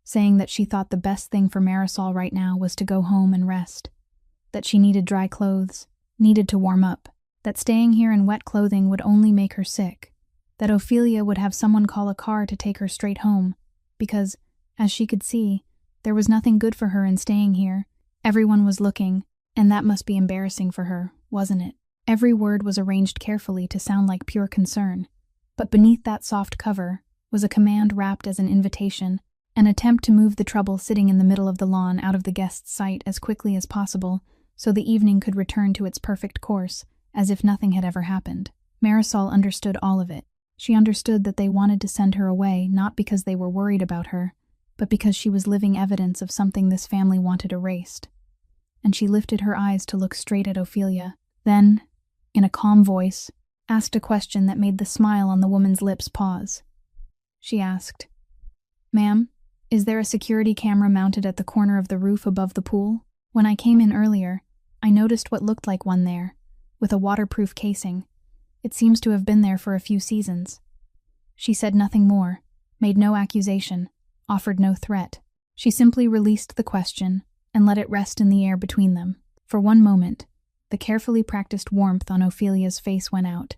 saying that she thought the best thing for Marisol right now was to go home and rest, that she needed dry clothes, needed to warm up, that staying here in wet clothing would only make her sick, that Ophelia would have someone call a car to take her straight home, because, as she could see, there was nothing good for her in staying here. Everyone was looking, and that must be embarrassing for her, wasn't it? Every word was arranged carefully to sound like pure concern, but beneath that soft cover was a command wrapped as an invitation, an attempt to move the trouble sitting in the middle of the lawn out of the guest's sight as quickly as possible so the evening could return to its perfect course, as if nothing had ever happened. Marisol understood all of it. She understood that they wanted to send her away not because they were worried about her, but because she was living evidence of something this family wanted erased. And she lifted her eyes to look straight at Ophelia, then, in a calm voice, asked a question that made the smile on the woman's lips pause. She asked, "Ma'am, is there a security camera mounted at the corner of the roof above the pool? When I came in earlier, I noticed what looked like one there, with a waterproof casing. It seems to have been there for a few seasons." She said nothing more, made no accusation, offered no threat. She simply released the question and let it rest in the air between them. For one moment, the carefully practiced warmth on Ophelia's face went out.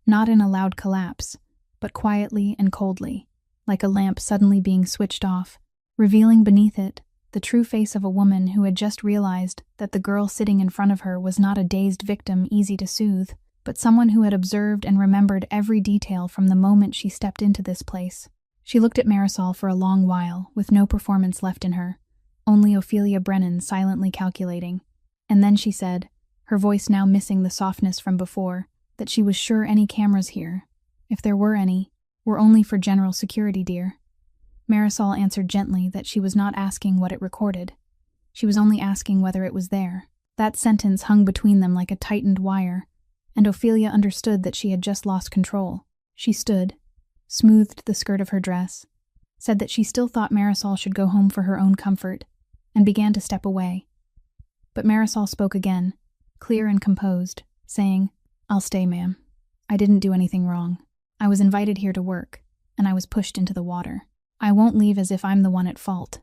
Not in a loud collapse, but quietly and coldly, like a lamp suddenly being switched off, revealing beneath it the true face of a woman who had just realized that the girl sitting in front of her was not a dazed victim easy to soothe, but someone who had observed and remembered every detail from the moment she stepped into this place. She looked at Marisol for a long while, with no performance left in her, only Ophelia Brennan silently calculating, and then she said, her voice now missing the softness from before, that she was sure any cameras here, if there were any, were only for general security, dear. Marisol answered gently that she was not asking what it recorded. She was only asking whether it was there. That sentence hung between them like a tightened wire, and Ophelia understood that she had just lost control. She stood, smoothed the skirt of her dress, said that she still thought Marisol should go home for her own comfort, and began to step away. But Marisol spoke again, clear and composed, saying, "I'll stay, ma'am. I didn't do anything wrong. I was invited here to work, and I was pushed into the water. I won't leave as if I'm the one at fault."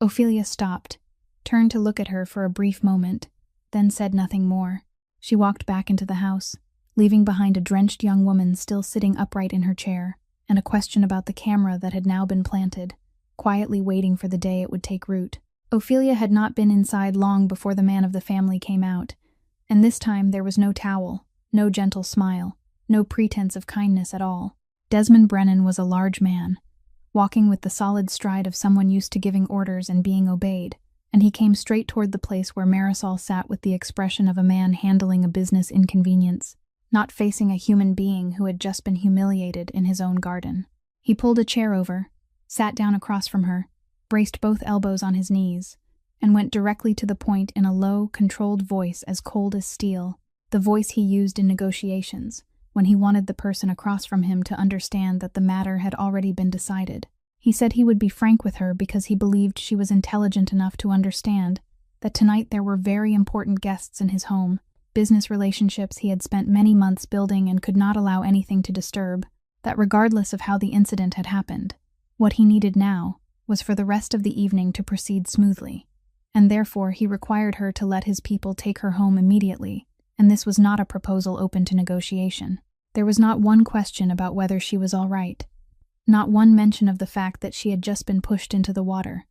Ophelia stopped, turned to look at her for a brief moment, then said nothing more. She walked back into the house, leaving behind a drenched young woman still sitting upright in her chair, and a question about the camera that had now been planted, quietly waiting for the day it would take root. Ophelia had not been inside long before the man of the family came out, and this time there was no towel, no gentle smile, no pretense of kindness at all. Desmond Brennan was a large man, walking with the solid stride of someone used to giving orders and being obeyed, and he came straight toward the place where Marisol sat with the expression of a man handling a business inconvenience, not facing a human being who had just been humiliated in his own garden. He pulled a chair over, sat down across from her, braced both elbows on his knees, and went directly to the point in a low, controlled voice as cold as steel. the voice he used in negotiations, when he wanted the person across from him to understand that the matter had already been decided. He said he would be frank with her because he believed she was intelligent enough to understand that tonight there were very important guests in his home, business relationships he had spent many months building and could not allow anything to disturb, that regardless of how the incident had happened, what he needed now was for the rest of the evening to proceed smoothly, and therefore he required her to let his people take her home immediately, and this was not a proposal open to negotiation. There was not one question about whether she was all right, not one mention of the fact that she had just been pushed into the water,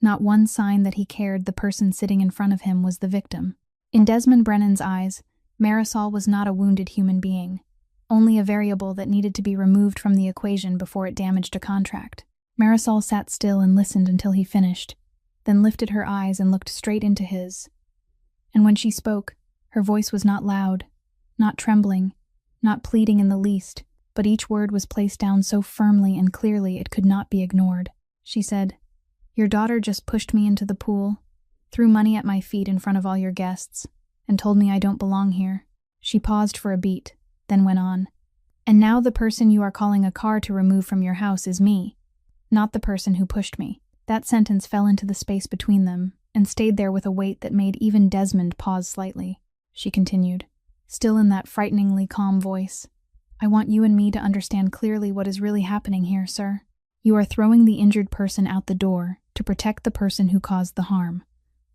not one sign that he cared the person sitting in front of him was the victim. In Desmond Brennan's eyes, Marisol was not a wounded human being, only a variable that needed to be removed from the equation before it damaged a contract. Marisol sat still and listened until he finished, then lifted her eyes and looked straight into his. And when she spoke, her voice was not loud, not trembling, not pleading in the least, but each word was placed down so firmly and clearly it could not be ignored. She said, "Your daughter just pushed me into the pool, threw money at my feet in front of all your guests, and told me I don't belong here." She paused for a beat, then went on. "And now the person you are calling a car to remove from your house is me, not the person who pushed me." That sentence fell into the space between them and stayed there with a weight that made even Desmond pause slightly. She continued, still in that frighteningly calm voice, "I want you and me to understand clearly what is really happening here, sir. You are throwing the injured person out the door to protect the person who caused the harm,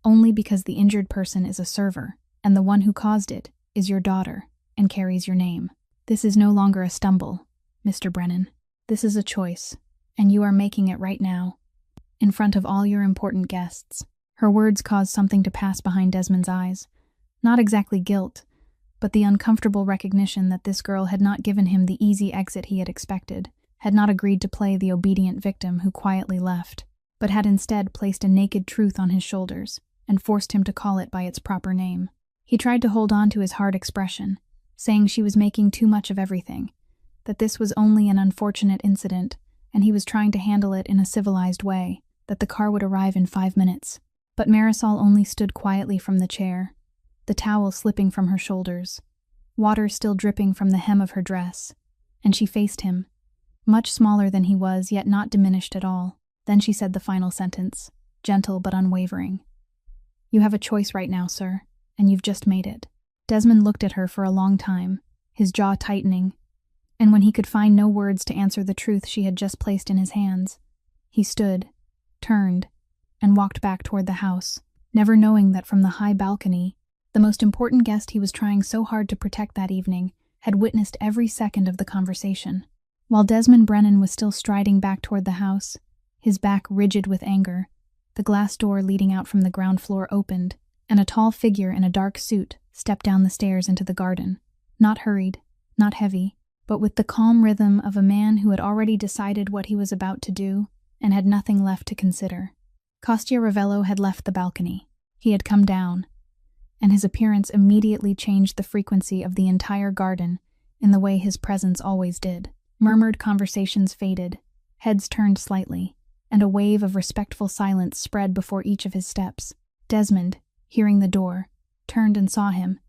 only because the injured person is a server, and the one who caused it is your daughter and carries your name. This is no longer a stumble, Mr. Brennan. This is a choice, and you are making it right now, in front of all your important guests." Her words caused something to pass behind Desmond's eyes. Not exactly guilt, but the uncomfortable recognition that this girl had not given him the easy exit he had expected, had not agreed to play the obedient victim who quietly left, but had instead placed a naked truth on his shoulders and forced him to call it by its proper name. He tried to hold on to his hard expression, saying she was making too much of everything, that this was only an unfortunate incident, and he was trying to handle it in a civilized way, that the car would arrive in 5 minutes. But Marisol only stood quietly from the chair, the towel slipping from her shoulders, water still dripping from the hem of her dress, and she faced him, much smaller than he was, yet not diminished at all. Then she said the final sentence, gentle but unwavering. "You have a choice right now, sir, and you've just made it." Desmond looked at her for a long time, his jaw tightening, and when he could find no words to answer the truth she had just placed in his hands, he stood, turned, and walked back toward the house, never knowing that from the high balcony, the most important guest he was trying so hard to protect that evening had witnessed every second of the conversation. While Desmond Brennan was still striding back toward the house, his back rigid with anger, the glass door leading out from the ground floor opened, and a tall figure in a dark suit stepped down the stairs into the garden, not hurried, not heavy, but with the calm rhythm of a man who had already decided what he was about to do and had nothing left to consider. Kostya Ravello had left the balcony. He had come down, and his appearance immediately changed the frequency of the entire garden in the way his presence always did. Murmured conversations faded, heads turned slightly, and a wave of respectful silence spread before each of his steps. Desmond, hearing the door, turned and saw him,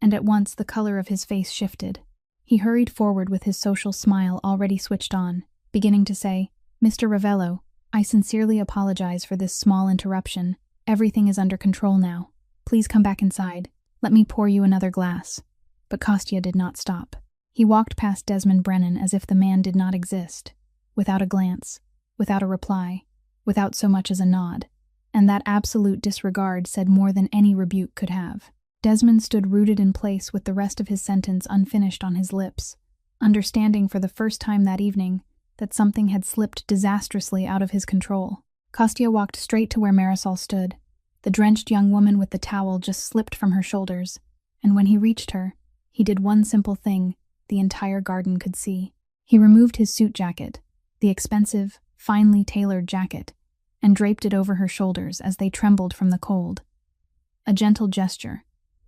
and at once the color of his face shifted. He hurried forward with his social smile already switched on, beginning to say, "Mr. Ravello, I sincerely apologize for this small interruption. Everything is under control now. Please come back inside. Let me pour you another glass." But Kostya did not stop. He walked past Desmond Brennan as if the man did not exist, without a glance, without a reply, without so much as a nod, and that absolute disregard said more than any rebuke could have. Desmond stood rooted in place with the rest of his sentence unfinished on his lips, understanding for the first time that evening that something had slipped disastrously out of his control. Kostya walked straight to where Marisol stood. The drenched young woman with the towel just slipped from her shoulders, and when he reached her, he did one simple thing the entire garden could see. He removed his suit jacket, the expensive, finely tailored jacket, and draped it over her shoulders as they trembled from the cold. A gentle gesture,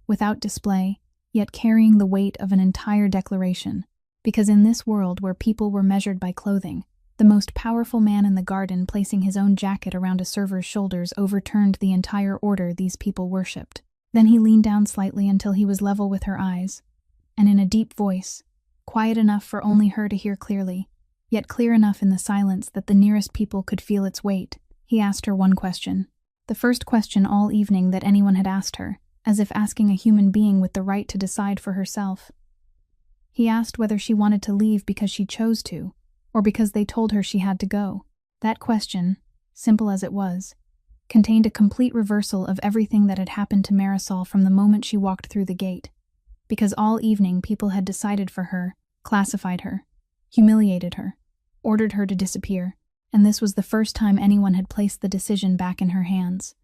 without display, yet carrying the weight of an entire declaration, because in this world where people were measured by clothing, the most powerful man in the garden placing his own jacket around a server's shoulders overturned the entire order these people worshipped. Then he leaned down slightly until he was level with her eyes, and in a deep voice, quiet enough for only her to hear clearly, yet clear enough in the silence that the nearest people could feel its weight, he asked her one question. The first question all evening that anyone had asked her, as if asking a human being with the right to decide for herself. He asked whether she wanted to leave because she chose to, or because they told her she had to go. That question, simple as it was, contained a complete reversal of everything that had happened to Marisol from the moment she walked through the gate, because all evening people had decided for her, classified her, humiliated her, ordered her to disappear, and this was the first time anyone had placed the decision back in her hands,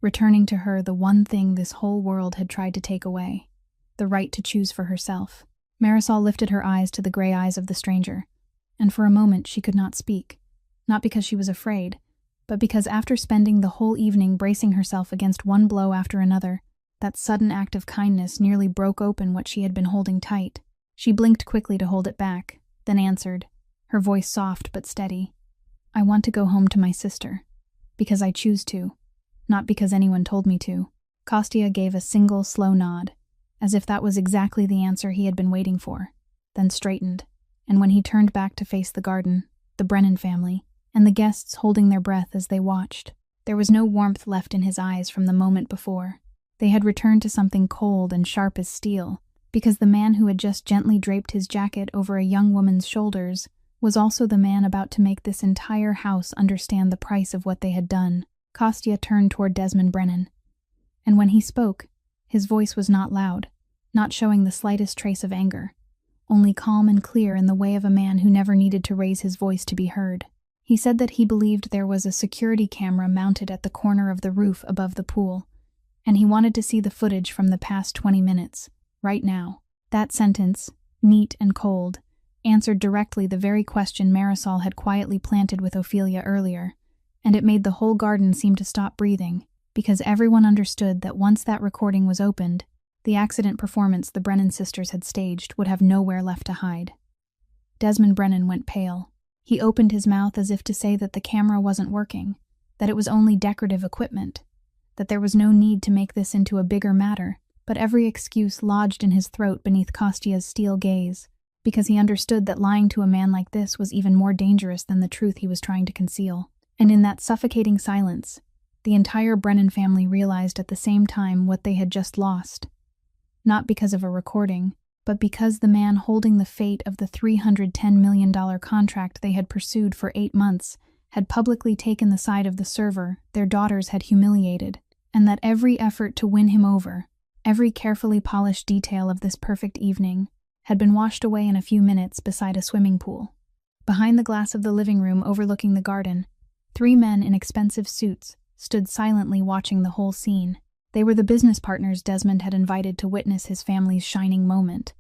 returning to her the one thing this whole world had tried to take away, the right to choose for herself. Marisol lifted her eyes to the gray eyes of the stranger, and for a moment she could not speak, not because she was afraid, but because after spending the whole evening bracing herself against one blow after another, that sudden act of kindness nearly broke open what she had been holding tight. She blinked quickly to hold it back, then answered, her voice soft but steady. I want to go home to my sister, because I choose to, not because anyone told me to. Kostya gave a single slow nod, as if that was exactly the answer he had been waiting for, then straightened, and when he turned back to face the garden, the Brennan family, and the guests holding their breath as they watched, there was no warmth left in his eyes from the moment before. They had returned to something cold and sharp as steel, because the man who had just gently draped his jacket over a young woman's shoulders was also the man about to make this entire house understand the price of what they had done. Kostya turned toward Desmond Brennan, and when he spoke, his voice was not loud, not showing the slightest trace of anger, only calm and clear in the way of a man who never needed to raise his voice to be heard. He said that he believed there was a security camera mounted at the corner of the roof above the pool, and he wanted to see the footage from the past 20 minutes, right now. That sentence, neat and cold, answered directly the very question Marisol had quietly planted with Ophelia earlier, and it made the whole garden seem to stop breathing, because everyone understood that once that recording was opened, the accident performance the Brennan sisters had staged would have nowhere left to hide. Desmond Brennan went pale. He opened his mouth as if to say that the camera wasn't working, that it was only decorative equipment, that there was no need to make this into a bigger matter, but every excuse lodged in his throat beneath Kostya's steel gaze, because he understood that lying to a man like this was even more dangerous than the truth he was trying to conceal. And in that suffocating silence, the entire Brennan family realized at the same time what they had just lost. Not because of a recording, but because the man holding the fate of the $310 million contract they had pursued for 8 months had publicly taken the side of the server their daughters had humiliated, and that every effort to win him over, every carefully polished detail of this perfect evening, had been washed away in a few minutes beside a swimming pool. Behind the glass of the living room overlooking the garden, 3 men in expensive suits stood silently watching the whole scene. They were the business partners Desmond had invited to witness his family's shining moment.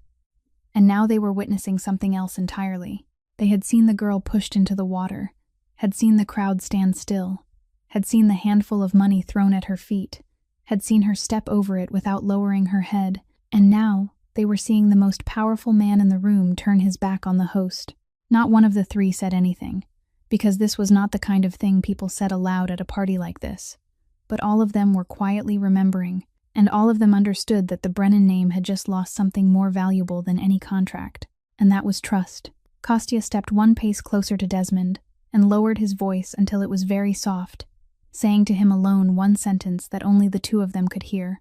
And now they were witnessing something else entirely. They had seen the girl pushed into the water, had seen the crowd stand still, had seen the handful of money thrown at her feet, had seen her step over it without lowering her head, and now they were seeing the most powerful man in the room turn his back on the host. Not one of the 3 said anything, because this was not the kind of thing people said aloud at a party like this. But all of them were quietly remembering, and all of them understood that the Brennan name had just lost something more valuable than any contract, and that was trust. Kostya stepped 1 pace closer to Desmond, and lowered his voice until it was very soft, saying to him alone one sentence that only the 2 of them could hear,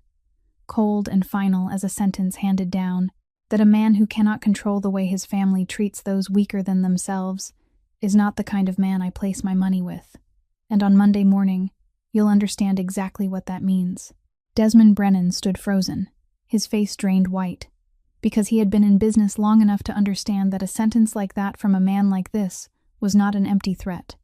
cold and final as a sentence handed down, that a man who cannot control the way his family treats those weaker than themselves is not the kind of man I place my money with, and on Monday morning, you'll understand exactly what that means. Desmond Brennan stood frozen, his face drained white, because he had been in business long enough to understand that a sentence like that from a man like this was not an empty threat,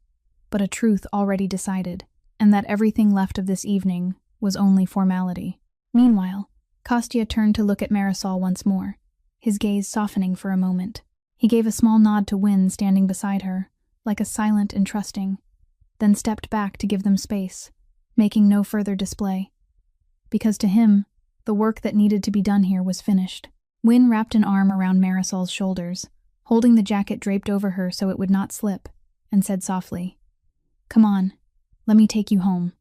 but a truth already decided, and that everything left of this evening was only formality. Meanwhile, Kostya turned to look at Marisol once more, his gaze softening for a moment. He gave a small nod to Wynne standing beside her, like a silent and trusting, then stepped back to give them space, making no further display. Because to him, the work that needed to be done here was finished. Wynne wrapped an arm around Marisol's shoulders, holding the jacket draped over her so it would not slip, and said softly, "Come on, let me take you home,"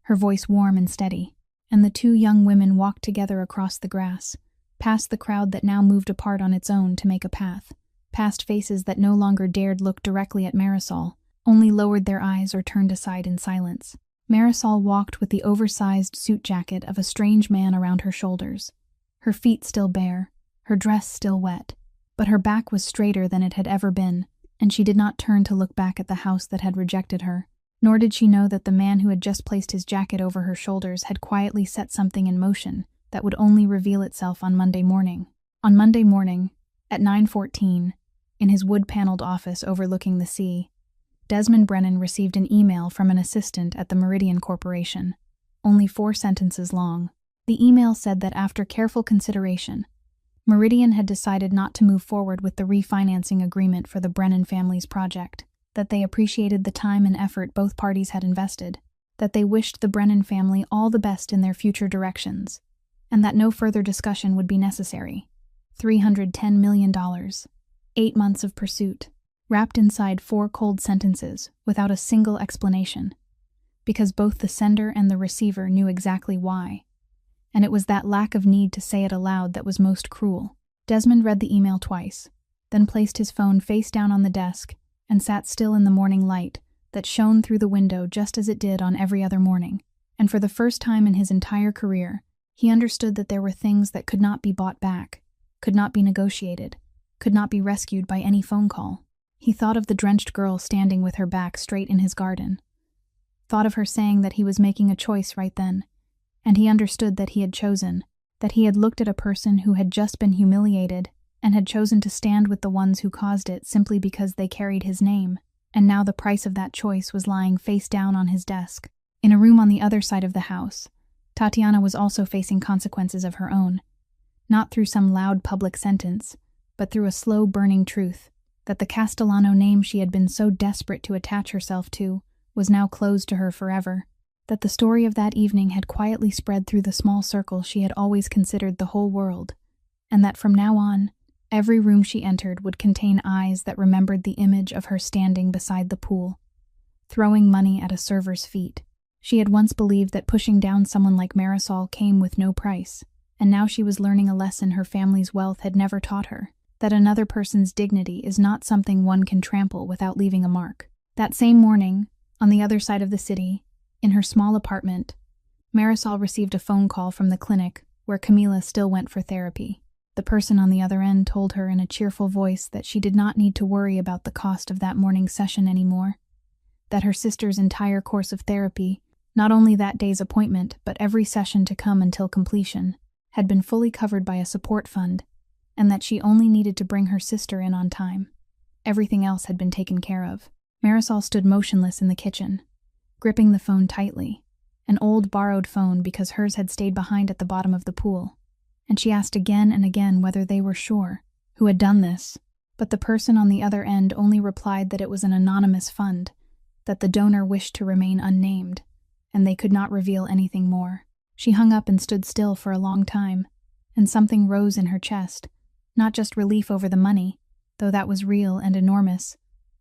her voice warm and steady. and the two young women walked together across the grass, past the crowd that now moved apart on its own to make a path, past faces that no longer dared look directly at Marisol, only lowered their eyes or turned aside in silence. Marisol walked with the oversized suit jacket of a strange man around her shoulders, her feet still bare, her dress still wet, but her back was straighter than it had ever been, and she did not turn to look back at the house that had rejected her. Nor did she know that the man who had just placed his jacket over her shoulders had quietly set something in motion that would only reveal itself on Monday morning. On Monday morning, at 9:14, in his wood-paneled office overlooking the sea, Desmond Brennan received an email from an assistant at the Meridian Corporation, only 4 sentences long. The email said that after careful consideration, Meridian had decided not to move forward with the refinancing agreement for the Brennan family's project, that they appreciated the time and effort both parties had invested, that they wished the Brennan family all the best in their future directions, and that no further discussion would be necessary. $310 million, 8 months of pursuit, wrapped inside 4 cold sentences without a single explanation, because both the sender and the receiver knew exactly why, and it was that lack of need to say it aloud that was most cruel. Desmond read the email twice, then placed his phone face down on the desk and sat still in the morning light that shone through the window just as it did on every other morning. And for the first time in his entire career, he understood that there were things that could not be bought back, could not be negotiated, could not be rescued by any phone call. He thought of the drenched girl standing with her back straight in his garden, thought of her saying that he was making a choice right then, and he understood that he had chosen, that he had looked at a person who had just been humiliated and had chosen to stand with the ones who caused it simply because they carried his name, and now the price of that choice was lying face down on his desk. In a room on the other side of the house, Tatiana was also facing consequences of her own, not through some loud public sentence, but through a slow burning truth, that the Castellano name she had been so desperate to attach herself to was now closed to her forever, that the story of that evening had quietly spread through the small circle she had always considered the whole world, and that from now on, every room she entered would contain eyes that remembered the image of her standing beside the pool, throwing money at a server's feet. She had once believed that pushing down someone like Marisol came with no price, and now she was learning a lesson her family's wealth had never taught her, that another person's dignity is not something one can trample without leaving a mark. That same morning, on the other side of the city, in her small apartment, Marisol received a phone call from the clinic where Camila still went for therapy. The person on the other end told her in a cheerful voice that she did not need to worry about the cost of that morning's session anymore, that her sister's entire course of therapy, not only that day's appointment but every session to come until completion, had been fully covered by a support fund, and that she only needed to bring her sister in on time. Everything else had been taken care of. Marisol stood motionless in the kitchen, gripping the phone tightly, an old borrowed phone because hers had stayed behind at the bottom of the pool, and she asked again and again whether they were sure who had done this, but the person on the other end only replied that it was an anonymous fund, that the donor wished to remain unnamed, and they could not reveal anything more. She hung up and stood still for a long time, and something rose in her chest, not just relief over the money, though that was real and enormous,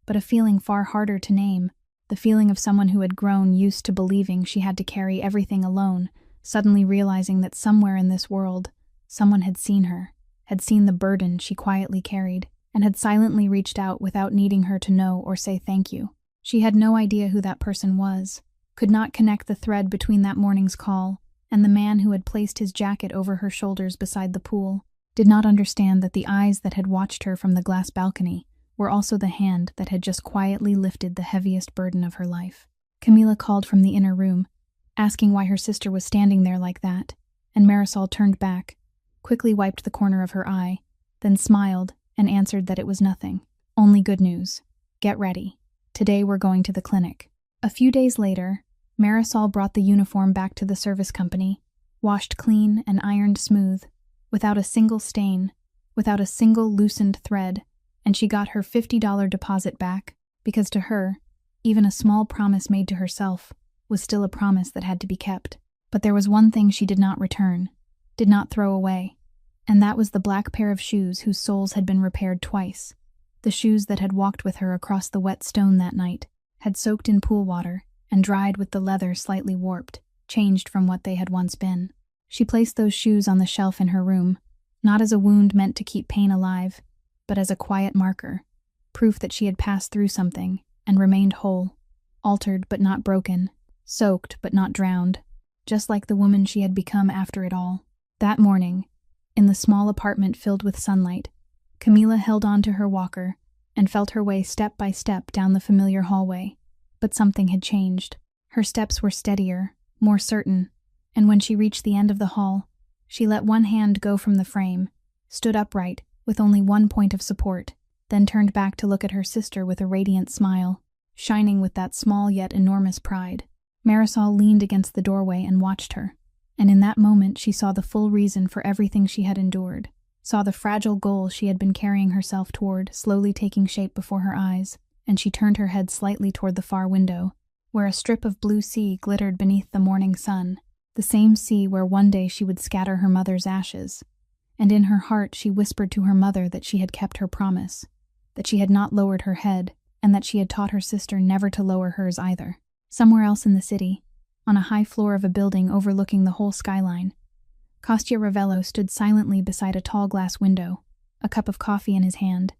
but a feeling far harder to name, the feeling of someone who had grown used to believing she had to carry everything alone, suddenly realizing that somewhere in this world, someone had seen her, had seen the burden she quietly carried, and had silently reached out without needing her to know or say thank you. She had no idea who that person was, could not connect the thread between that morning's call and the man who had placed his jacket over her shoulders beside the pool, did not understand that the eyes that had watched her from the glass balcony were also the hand that had just quietly lifted the heaviest burden of her life. Camila called from the inner room, asking why her sister was standing there like that, and Marisol turned back, quickly wiped the corner of her eye, then smiled and answered that it was nothing. Only good news. Get ready. Today we're going to the clinic. A few days later, Marisol brought the uniform back to the service company, washed clean and ironed smooth, without a single stain, without a single loosened thread, and she got her $50 deposit back, because to her, even a small promise made to herself was still a promise that had to be kept. But there was one thing she did not return, did not throw away, and that was the black pair of shoes whose soles had been repaired twice, the shoes that had walked with her across the wet stone that night, had soaked in pool water, and dried with the leather slightly warped. changed from what they had once been. She placed those shoes on the shelf in her room, not as a wound meant to keep pain alive, but as a quiet marker, proof that she had passed through something and remained whole, altered but not broken, soaked but not drowned, just like the woman she had become after it all. That morning, in the small apartment filled with sunlight, Camila held on to her walker and felt her way step by step down the familiar hallway. But something had changed. Her steps were steadier, more certain, and when she reached the end of the hall, she let one hand go from the frame, stood upright with only one point of support, then turned back to look at her sister with a radiant smile, shining with that small yet enormous pride. Marisol leaned against the doorway and watched her, and in that moment she saw the full reason for everything she had endured, saw the fragile goal she had been carrying herself toward slowly taking shape before her eyes, and she turned her head slightly toward the far window, where a strip of blue sea glittered beneath the morning sun, the same sea where one day she would scatter her mother's ashes. And in her heart she whispered to her mother that she had kept her promise, that she had not lowered her head, and that she had taught her sister never to lower hers either. Somewhere else in the city, on a high floor of a building overlooking the whole skyline, Kostya Ravello stood silently beside a tall glass window, a cup of coffee in his hand,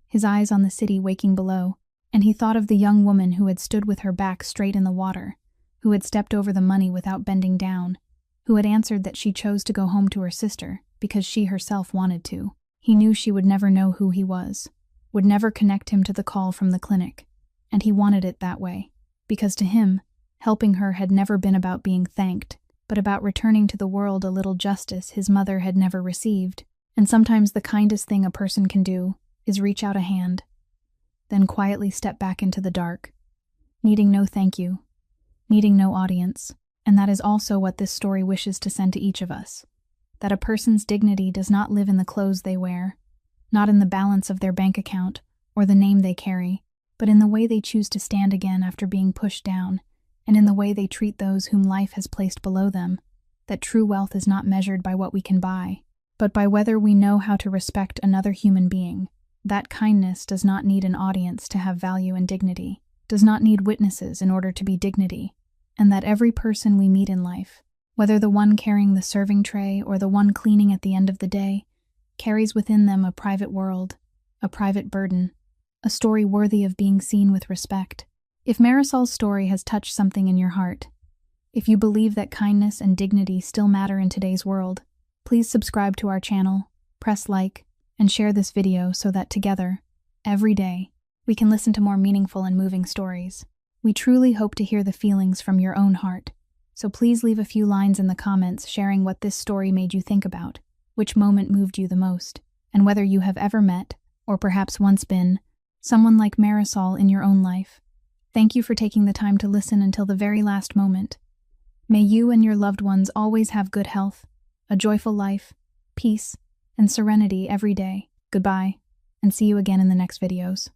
his eyes on the city waking below, and he thought of the young woman who had stood with her back straight in the water, who had stepped over the money without bending down, who had answered that she chose to go home to her sister because she herself wanted to. He knew she would never know who he was, would never connect him to the call from the clinic, and he wanted it that way, because to him, helping her had never been about being thanked, but about returning to the world a little justice his mother had never received. And sometimes the kindest thing a person can do is reach out a hand, then quietly step back into the dark, needing no thank you, needing no audience. And that is also what this story wishes to send to each of us, that a person's dignity does not live in the clothes they wear, not in the balance of their bank account or the name they carry, but in the way they choose to stand again after being pushed down, and in the way they treat those whom life has placed below them. That true wealth is not measured by what we can buy, but by whether we know how to respect another human being. That kindness does not need an audience to have value and dignity, does not need witnesses in order to be dignity, and that every person we meet in life, whether the one carrying the serving tray or the one cleaning at the end of the day, carries within them a private world, a private burden, a story worthy of being seen with respect. If Marisol's story has touched something in your heart, if you believe that kindness and dignity still matter in today's world, please subscribe to our channel, press like, and share this video so that together, every day, we can listen to more meaningful and moving stories. We truly hope to hear the feelings from your own heart, so please leave a few lines in the comments sharing what this story made you think about, which moment moved you the most, and whether you have ever met, or perhaps once been, someone like Marisol in your own life. Thank you for taking the time to listen until the very last moment. May you and your loved ones always have good health, a joyful life, peace, and serenity every day. Goodbye, and see you again in the next videos.